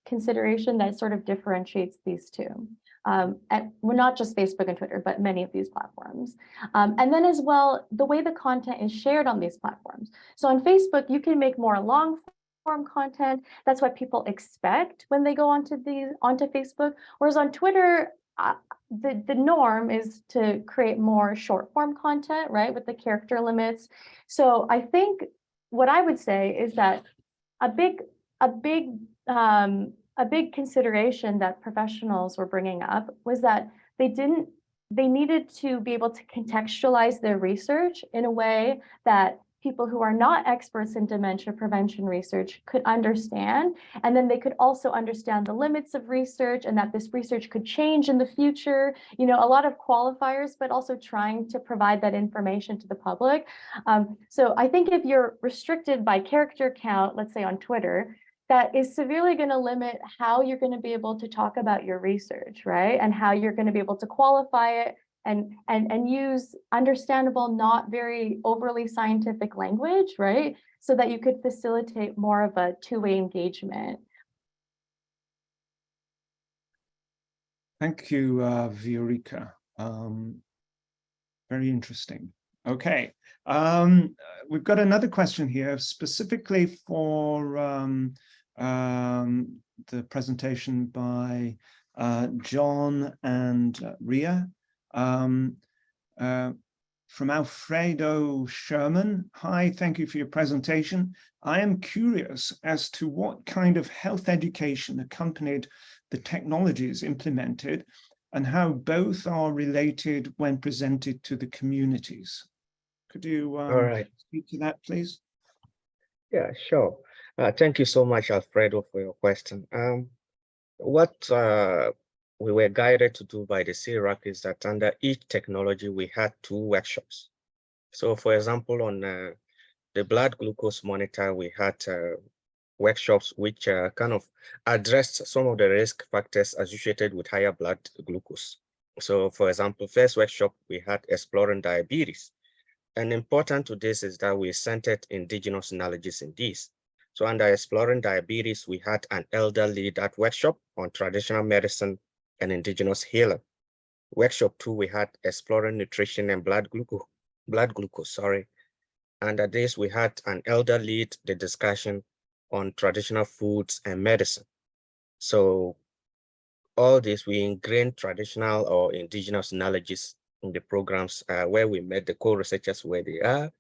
consideration that sort of differentiates these two. And we're not just Facebook and Twitter, but many of these platforms. And then as well, the way the content is shared on these platforms. So on Facebook, you can make more long form content. That's what people expect when they go onto Facebook. Whereas on Twitter, the norm is to create more short form content, right, with the character limits. So I think what I would say is that a big consideration that professionals were bringing up was that they needed to be able to contextualize their research in a way that people who are not experts in dementia prevention research could understand. And then they could also understand the limits of research and that this research could change in the future, a lot of qualifiers, but also trying to provide that information to the public. So I think if you're restricted by character count, let's say on Twitter, that is severely going to limit how you're going to be able to talk about your research, right? And how you're going to be able to qualify it and use understandable, not very overly scientific language, right? So that you could facilitate more of a two-way engagement. Thank you, Viorica. Very interesting. Okay, we've got another question here specifically for the presentation by John and Reah. From Alfredo Sherman. Hi, thank you for your presentation. I am curious as to what kind of health education accompanied the technologies implemented and how both are related when presented to the communities. Could you speak to that, please? Yeah, sure. Thank you so much, Alfredo, for your question. What we were guided to do by the CRAC is that under each technology, we had 2 workshops. So for example, on the blood glucose monitor, we had workshops which kind of addressed some of the risk factors associated with higher blood glucose. So for example, first workshop, we had exploring diabetes. And important to this is that we centered Indigenous knowledges in this. So under exploring diabetes, we had an elder lead at workshop on traditional medicine and Indigenous healing. Workshop 2, we had exploring nutrition and blood glucose. Under this, we had an elder lead the discussion on traditional foods and medicine. So all this, we ingrained traditional or Indigenous knowledges in the programs where we met the co-researchers where they are,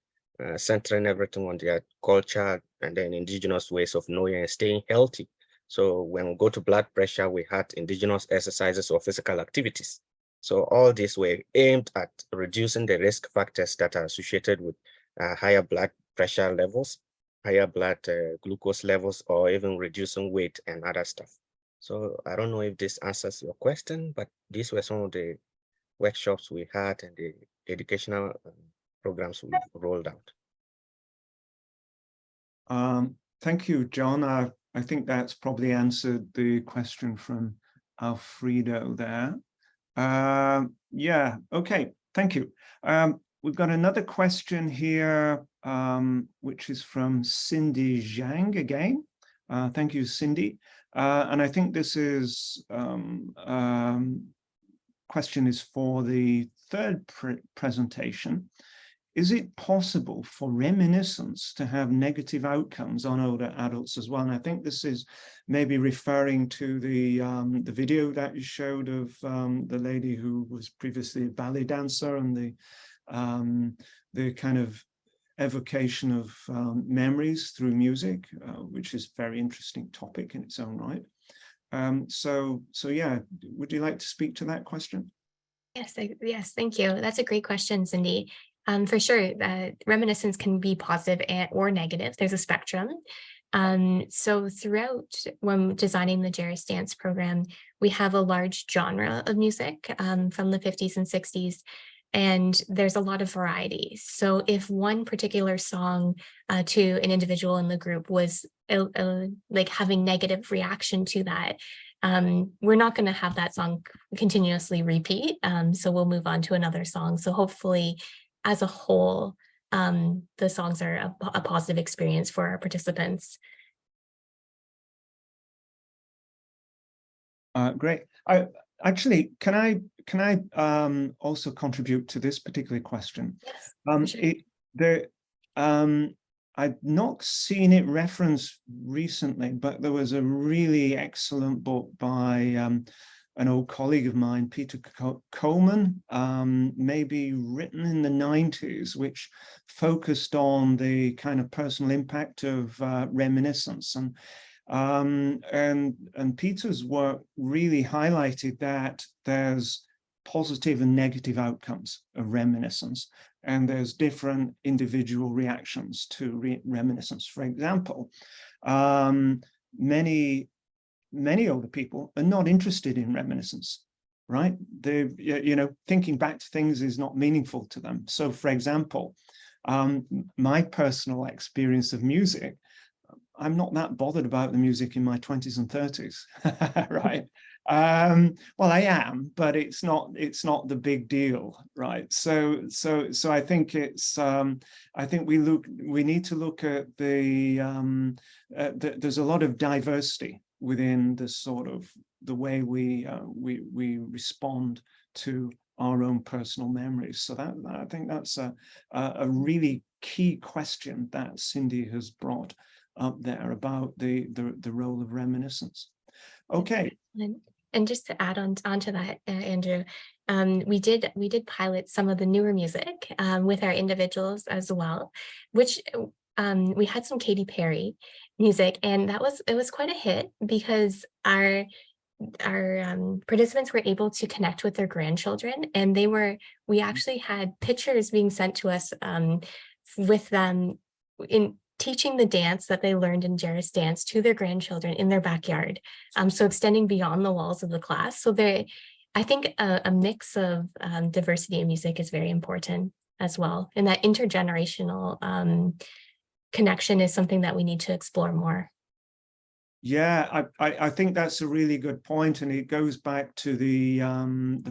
centering everything on their culture and then Indigenous ways of knowing and staying healthy. So when we go to blood pressure, we had Indigenous exercises or physical activities. So all these were aimed at reducing the risk factors that are associated with higher blood pressure levels, higher blood glucose levels, or even reducing weight and other stuff. So I don't know if this answers your question, but these were some of the workshops we had and the educational programs we rolled out. Thank you, John. I think that's probably answered the question from Alfredo there. Yeah, okay, thank you. We've got another question here, which is from Cindy Zhang again. Thank you, Cindy. And I think this is question is for the third presentation. is it possible for reminiscence to have negative outcomes on older adults as well? And I think this is maybe referring to the video that you showed of the lady who was previously a ballet dancer, and the kind of evocation of memories through music, which is a very interesting topic in its own right. So yeah, would you like to speak to that question? Yes, thank you. That's a great question, Cindy. For sure, reminiscence can be positive or negative. There's a spectrum. So throughout, when designing the Jerris Dance program, we have a large genre of music from the 50s and 60s, and there's a lot of variety. So if one particular song to an individual in the group was like having negative reaction to that, we're not going to have that song continuously repeat. So we'll move on to another song. So hopefully, as a whole, the songs are a positive experience for our participants. Great. Actually, can I also contribute to this particular question? Yes, sure. I've not seen it referenced recently, but there was a really excellent book by an old colleague of mine, Peter Coleman, maybe written in the 90s, which focused on the kind of personal impact of reminiscence. And Peter's work really highlighted that there's positive and negative outcomes of reminiscence, and there's different individual reactions to reminiscence. For example, many older people are not interested in reminiscence, right? They, thinking back to things is not meaningful to them. So, for example, my personal experience of music, I'm not that bothered about the music in my 20s and 30s, right? Well, I am, but it's not the big deal, right? So I think it's I think we need to look at there's a lot of diversity within the sort of the way we respond to our own personal memories. So that I think that's a really key question that Cindy has brought up there about the role of reminiscence. Okay. And just to add on to that, Andrew, we did pilot some of the newer music with our individuals as well, which we had some Katy Perry music, and it was quite a hit because our participants were able to connect with their grandchildren, and we actually had pictures being sent to us with them in teaching the dance that they learned in Jerris Dance to their grandchildren in their backyard. So extending beyond the walls of the class. So I think a mix of diversity in music is very important as well. And that intergenerational connection is something that we need to explore more. Yeah, I think that's a really good point, and it goes back to the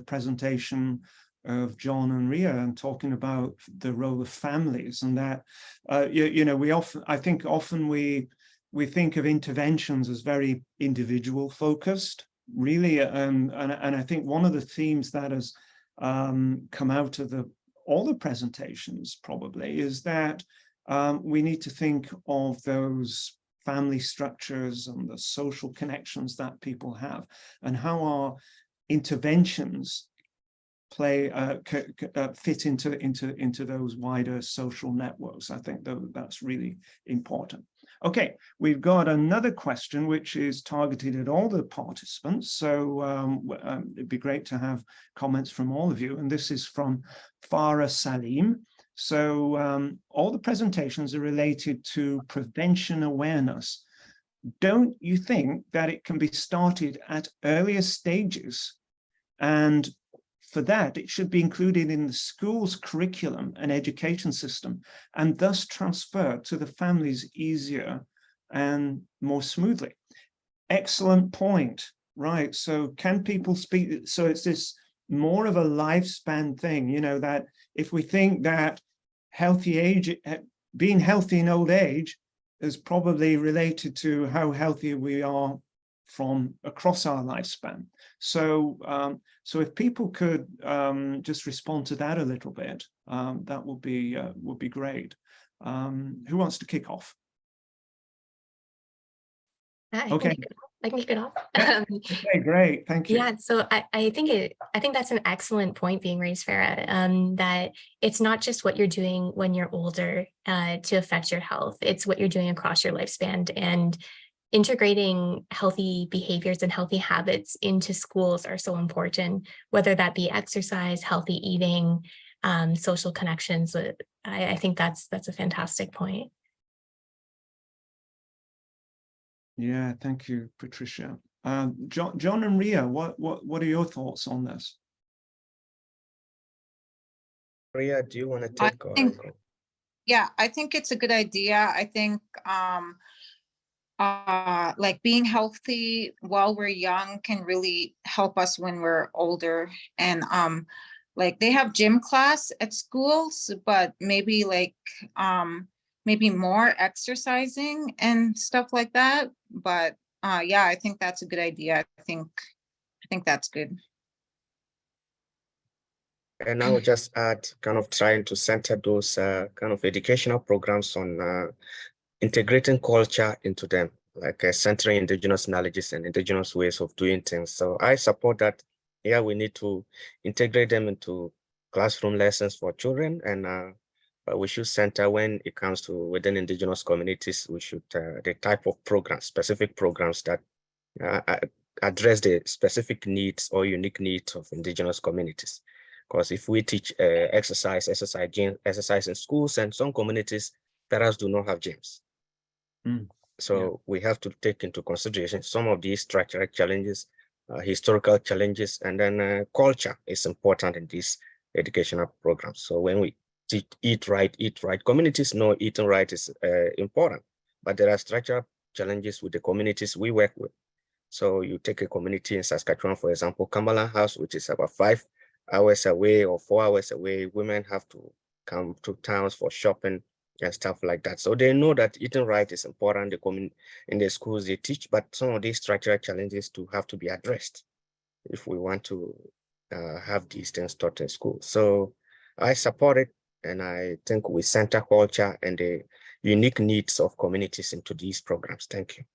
presentation of John and Reah and talking about the role of families, and that I think often we think of interventions as very individual focused, really, and I think one of the themes that has come out of all the presentations probably is that we need to think of those family structures and the social connections that people have, and how our interventions fit into those wider social networks. I think that's really important. Okay, we've got another question which is targeted at all the participants, so it'd be great to have comments from all of you, and this is from Farah Salim. So all the presentations are related to prevention awareness. Don't you think that it can be started at earlier stages, and for that, it should be included in the school's curriculum and education system, and thus transferred to the families easier and more smoothly? Excellent point, right? So can people speak? So it's this more of a lifespan thing, that if we think that being healthy in old age is probably related to how healthy we are from across our lifespan. So, so if people could just respond to that a little bit, that would be great. Who wants to kick off? Okay. I can kick it off. Okay, great. Thank you. Yeah, so I think that's an excellent point being raised, Farah, that it's not just what you're doing when you're older to affect your health. It's what you're doing across your lifespan, and integrating healthy behaviors and healthy habits into schools are so important, whether that be exercise, healthy eating, social connections. I think that's a fantastic point. Yeah, thank you, Patricia. John and Reah, what are your thoughts on this? Reah, do you want to take? Yeah, I think it's a good idea. I think like being healthy while we're young can really help us when we're older. And like they have gym class at schools, but maybe like maybe more exercising and stuff like that. But yeah, I think that's a good idea. I think that's good. And I would just add, kind of trying to center those kind of educational programs on integrating culture into them, like centering Indigenous knowledges and Indigenous ways of doing things. So I support that. Yeah, we need to integrate them into classroom lessons for children, and but we should center when it comes to within Indigenous communities. We should the type of programs, specific programs that address the specific needs or unique needs of Indigenous communities. Because if we teach exercise in schools, and some communities perhaps do not have gyms. So we have to take into consideration some of these structural challenges, historical challenges, and then culture is important in these educational programs. So when we teach eat right, communities know eating right is important, but there are structural challenges with the communities we work with. So you take a community in Saskatchewan, for example, Cumberland House, which is about 5 hours away or 4 hours away. Women have to come to towns for shopping and stuff like that. So they know that eating right is important. In the schools they teach, but some of these structural challenges have to be addressed if we want to have these things taught in school. So I support it, and I think we center culture and the unique needs of communities into these programs. Thank you.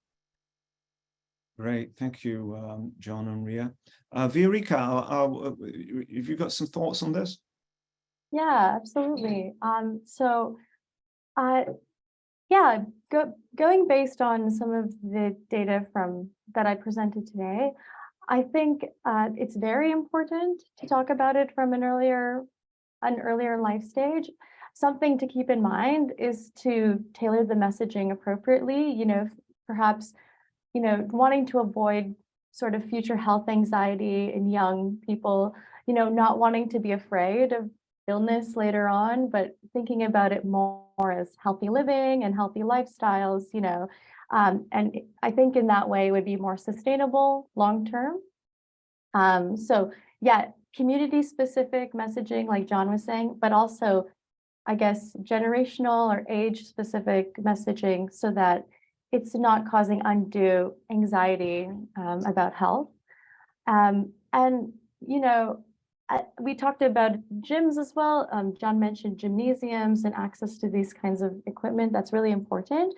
Great, thank you, John and Reah. Viorica, have you got some thoughts on this? Yeah, absolutely. Yeah, going based on some of the data that I presented today, I think it's very important to talk about it from an earlier life stage. Something to keep in mind is to tailor the messaging appropriately, perhaps, wanting to avoid sort of future health anxiety in young people, not wanting to be afraid of illness later on, but thinking about it more as healthy living and healthy lifestyles, and I think in that way it would be more sustainable long-term. So yeah, community specific messaging, like John was saying, but also, I guess, generational or age specific messaging so that it's not causing undue anxiety about health. And, we talked about gyms as well. John mentioned gymnasiums and access to these kinds of equipment. That's really important.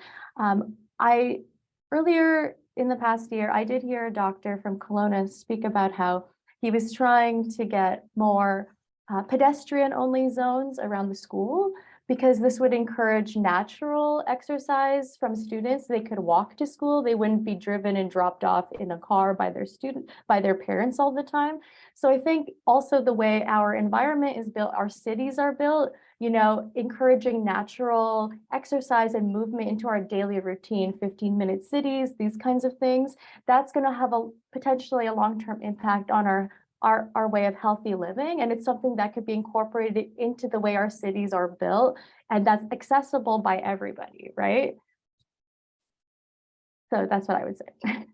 Earlier in the past year, I did hear a doctor from Kelowna speak about how he was trying to get more pedestrian-only zones around the school, because this would encourage natural exercise from students. They could walk to school. They wouldn't be driven and dropped off in a car by their parents all the time. So I think also the way our environment is built, our cities are built, encouraging natural exercise and movement into our daily routine, 15-minute cities, these kinds of things, that's going to have potentially a long-term impact on our way of healthy living. And it's something that could be incorporated into the way our cities are built, and that's accessible by everybody, right? So that's what I would say.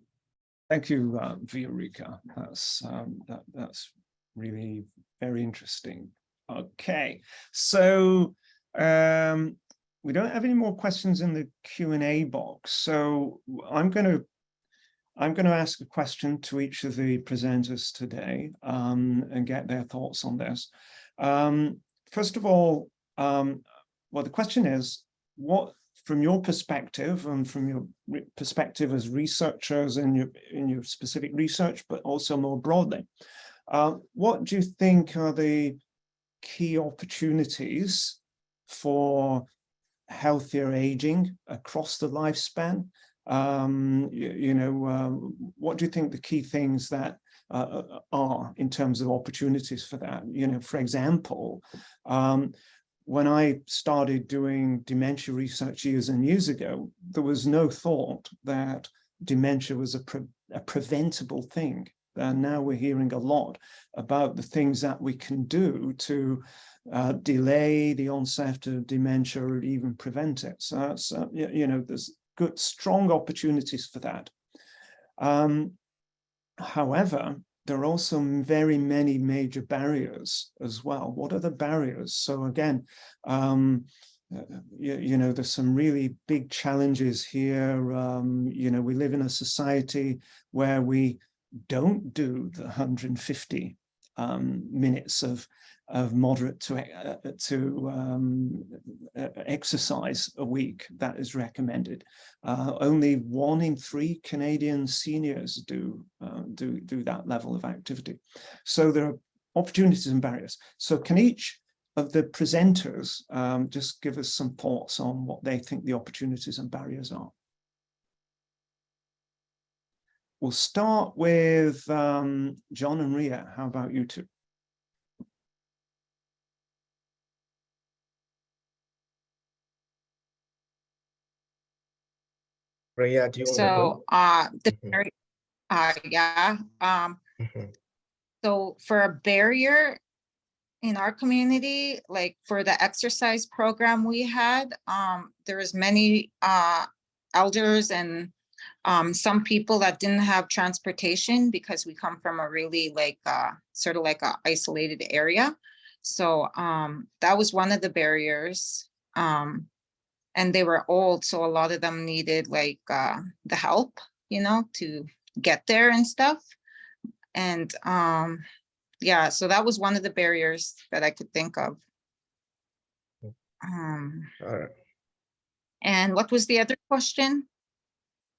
Thank you, Viorica. That's really very interesting. Okay, so we don't have any more questions in the Q&A box, so I'm going I'm going to ask a question to each of the presenters today and get their thoughts on this. First of all, well, the question is, what, from your perspective and from your perspective as researchers in your specific research, but also more broadly, what do you think are the key opportunities for healthier aging across the lifespan? What do you think the key things that are in terms of opportunities for that? For example, when I started doing dementia research years and years ago, there was no thought that dementia was a preventable thing. And now we're hearing a lot about the things that we can do to delay the onset of dementia or even prevent it. So that's, there's good, strong opportunities for that. However, there are also very many major barriers as well. What are the barriers? So again, there's some really big challenges here. We live in a society where we don't do the 150 minutes of moderate to exercise a week that is recommended. Only 1 in 3 Canadian seniors do that level of activity. So there are opportunities and barriers. So can each of the presenters just give us some thoughts on what they think the opportunities and barriers are? We'll start with John and Reah. How about you two? Reah, do you want to go? So for a barrier in our community, like for the exercise program we had, there was many elders and some people that didn't have transportation because we come from a really sort of like a isolated area. So that was one of the barriers. And they were old, so a lot of them needed the help, to get there and stuff. And yeah, so that was one of the barriers that I could think of. All right. And what was the other question?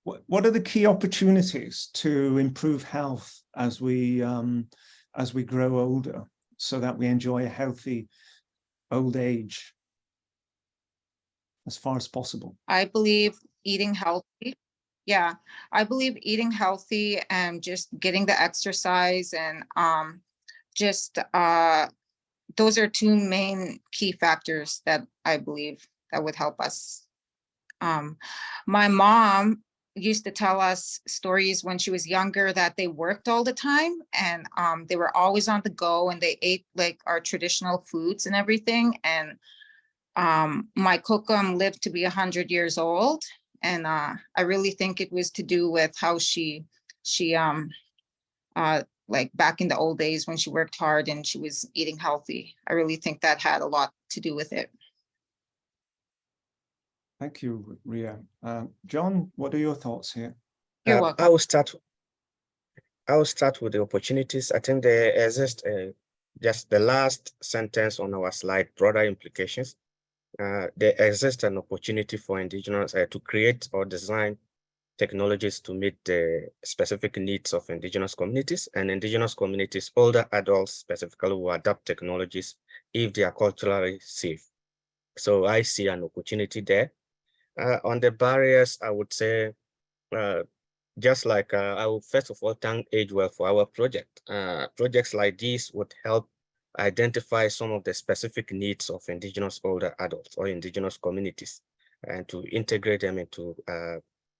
What are the key opportunities to improve health as we grow older, so that we enjoy a healthy old age as far as possible? I believe eating healthy. Yeah, I believe eating healthy and just getting the exercise and those are 2 main key factors that I believe that would help us. My mom used to tell us stories when she was younger that they worked all the time and they were always on the go and they ate our traditional foods and everything. And my kokum lived to be 100 years old. And I really think it was to do with how she back in the old days when she worked hard and she was eating healthy. I really think that had a lot to do with it. Thank you, Reah. John, what are your thoughts here? You're welcome. I will start with the opportunities. I think there exist just the last sentence on our slide, broader implications. There exists an opportunity for Indigenous to create or design technologies to meet the specific needs of Indigenous communities, and Indigenous communities, older adults specifically, will adopt technologies if they are culturally safe. So I see an opportunity there. On the barriers, I would say, I will first of all thank AgeWell for our project. Projects like these would help identify some of the specific needs of Indigenous older adults or Indigenous communities and to integrate them into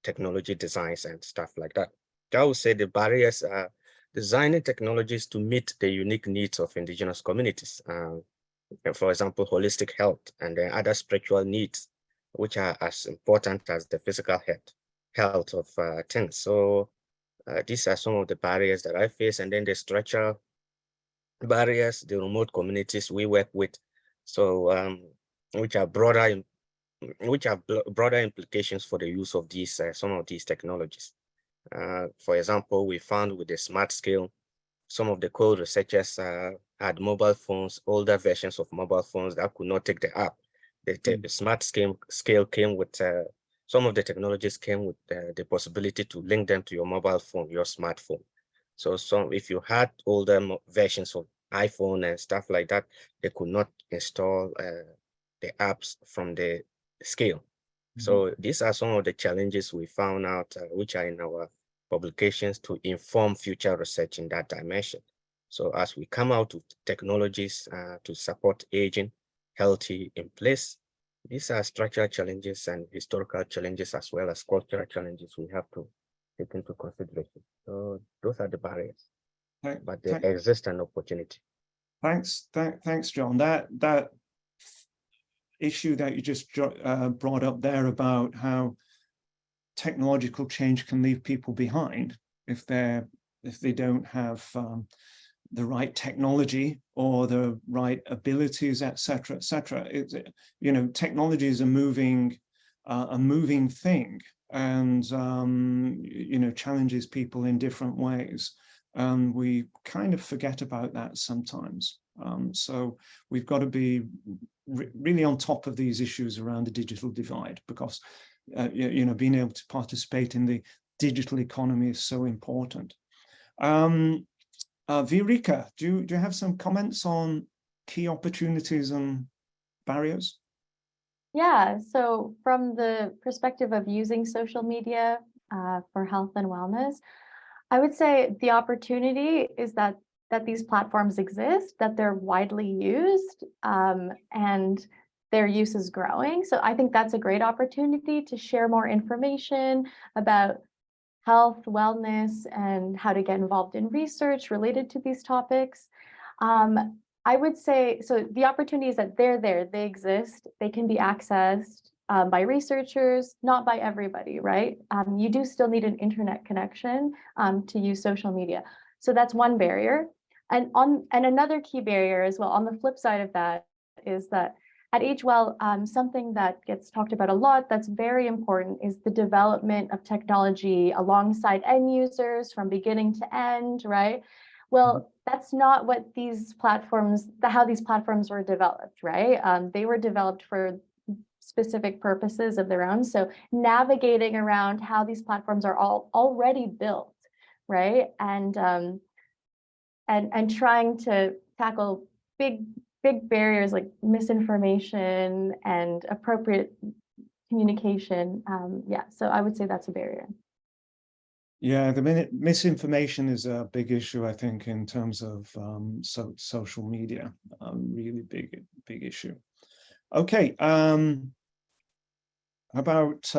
technology designs and stuff like that. I would say the barriers are designing technologies to meet the unique needs of Indigenous communities. For example, holistic health and then other spiritual needs, which are as important as the physical health of things. So these are some of the barriers that I face, and then the structural barriers, the remote communities we work with, so which have broader implications for the use of these some of these technologies. For example, we found with the smart scale, some of the co-researchers had mobile phones, older versions of mobile phones that could not take the app. The smart scale came with, some of the technologies came with the possibility to link them to your mobile phone, your smartphone. So if you had older versions of iPhone and stuff like that, they could not install the apps from the scale. So these are some of the challenges we found out, which are in our publications to inform future research in that dimension. So as we come out with technologies to support aging healthy in place, these are structural challenges and historical challenges as well as cultural challenges we have to take into consideration. So those are the barriers, but they exist an opportunity. Thanks, John. That issue that you just brought up there about how technological change can leave people behind if they don't have the right technology or the right abilities, etc., etc. You know, technology is a moving thing, and you know, challenges people in different ways. We kind of forget about that sometimes. So we've got to be really on top of these issues around the digital divide, because you know, being able to participate in the digital economy is so important. Viorica, do you have some comments on key opportunities and barriers? Yeah, so from the perspective of using social media for health and wellness, I would say the opportunity is that these platforms exist, that they're widely used, and their use is growing. So I think that's a great opportunity to share more information about health, wellness, and how to get involved in research related to these topics. I would say, so the opportunity is that they're there, they exist, they can be accessed by researchers, not by everybody, right? You do still need an internet connection to use social media. So that's one barrier. And another key barrier as well, on the flip side of that, is that at AgeWell, something that gets talked about a lot that's very important is the development of technology alongside end users from beginning to end, right? Well, that's not what these platforms, how these platforms were developed, right? They were developed for specific purposes of their own. So navigating around how these platforms are all already built, right? And trying to tackle big barriers like misinformation and appropriate communication. Yeah, so I would say that's a barrier. Yeah, the misinformation is a big issue, I think, in terms of social media. Really big issue. Okay, how about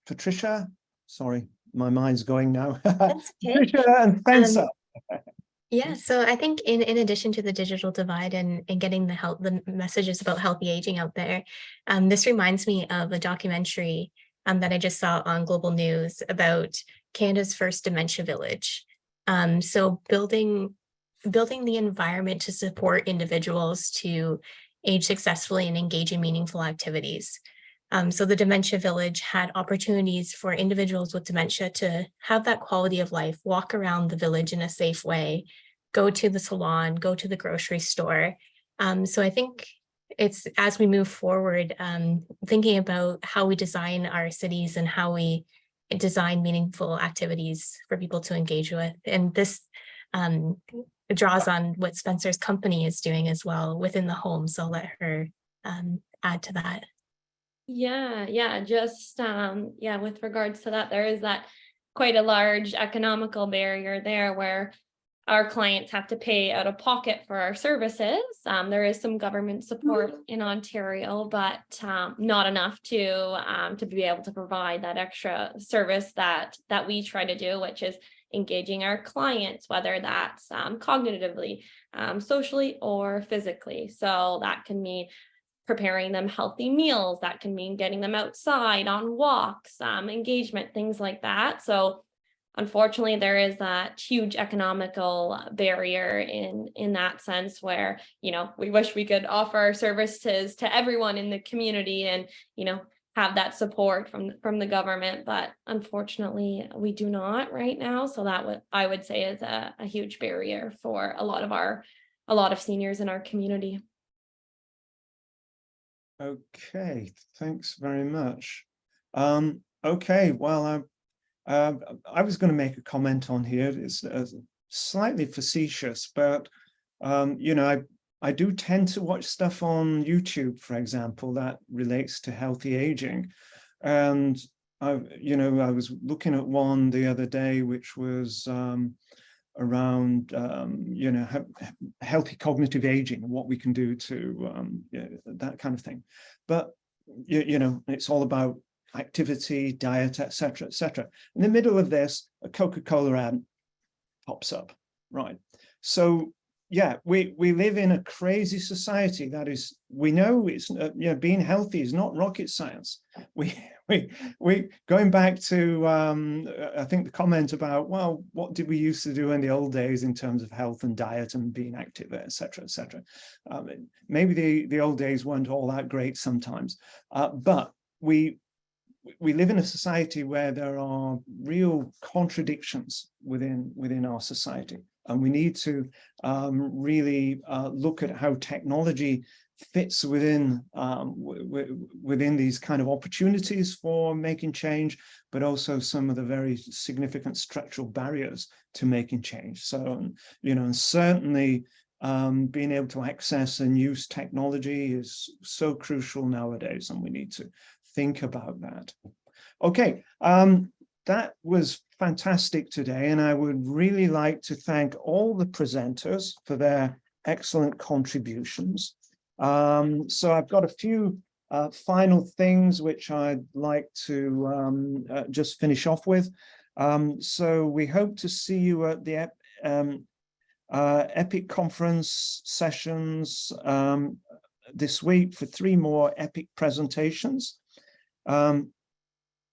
Patricia? Sorry, my mind's going now. That's okay. Patricia and Spencer. Yeah, so I think in addition to the digital divide and getting the messages about healthy aging out there, this reminds me of a documentary that I just saw on Global News about Canada's first dementia village. So building the environment to support individuals to age successfully and engage in meaningful activities. So the dementia village had opportunities for individuals with dementia to have that quality of life, walk around the village in a safe way, go to the salon, go to the grocery store. So I think it's, as we move forward, thinking about how we design our cities and how we design meaningful activities for people to engage with. And this draws on what Spencer's company is doing as well within the home. So I'll let her add to that. Yeah, just with regards to that, there is that quite a large economical barrier there where our clients have to pay out of pocket for our services. There is some government support in Ontario, but not enough to be able to provide that extra service that we try to do, which is engaging our clients, whether that's cognitively, socially, or physically. So that can mean preparing them healthy meals, that can mean getting them outside on walks, engagement, things like that. So unfortunately, there is that huge economical barrier in that sense where, you know, we wish we could offer our services to everyone in the community and, you know, have that support from the government, but unfortunately we do not right now. So that I would say is a huge barrier for a lot of seniors in our community. Okay, thanks very much. Okay, well, I was going to make a comment on here. It's slightly facetious, but you know, I do tend to watch stuff on YouTube, for example, that relates to healthy aging. And you know, I was looking at one the other day, which was around you know, healthy cognitive aging and what we can do to that kind of thing. But you know, it's all about activity, diet, etc., etc. In the middle of this, a Coca-Cola ad pops up, right? So yeah, we live in a crazy society that is, we know it's you know, being healthy is not rocket science. We going back to I think the comment about, well, what did we used to do in the old days in terms of health and diet and being active, etc., etc. Maybe the old days weren't all that great sometimes, but we live in a society where there are real contradictions within our society, and we need to really look at how technology fits within these kind of opportunities for making change, but also some of the very significant structural barriers to making change. So, you know, and certainly being able to access and use technology is so crucial nowadays, and we need to think about that. Okay, that was fantastic today, and I would really like to thank all the presenters for their excellent contributions. So I've got a few final things which I'd like to just finish off with. So we hope to see you at the EPIC conference sessions this week for 3 more EPIC presentations.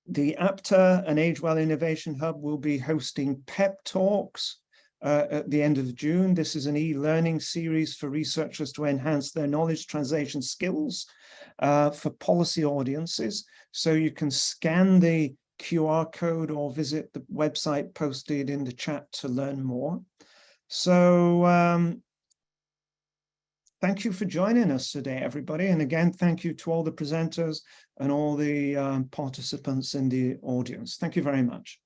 The APTA and Age Well Innovation Hub will be hosting PEP talks at the end of June. This is an e-learning series for researchers to enhance their knowledge translation skills for policy audiences. So you can scan the QR code or visit the website posted in the chat to learn more. So thank you for joining us today, everybody. And again, thank you to all the presenters and all the participants in the audience. Thank you very much.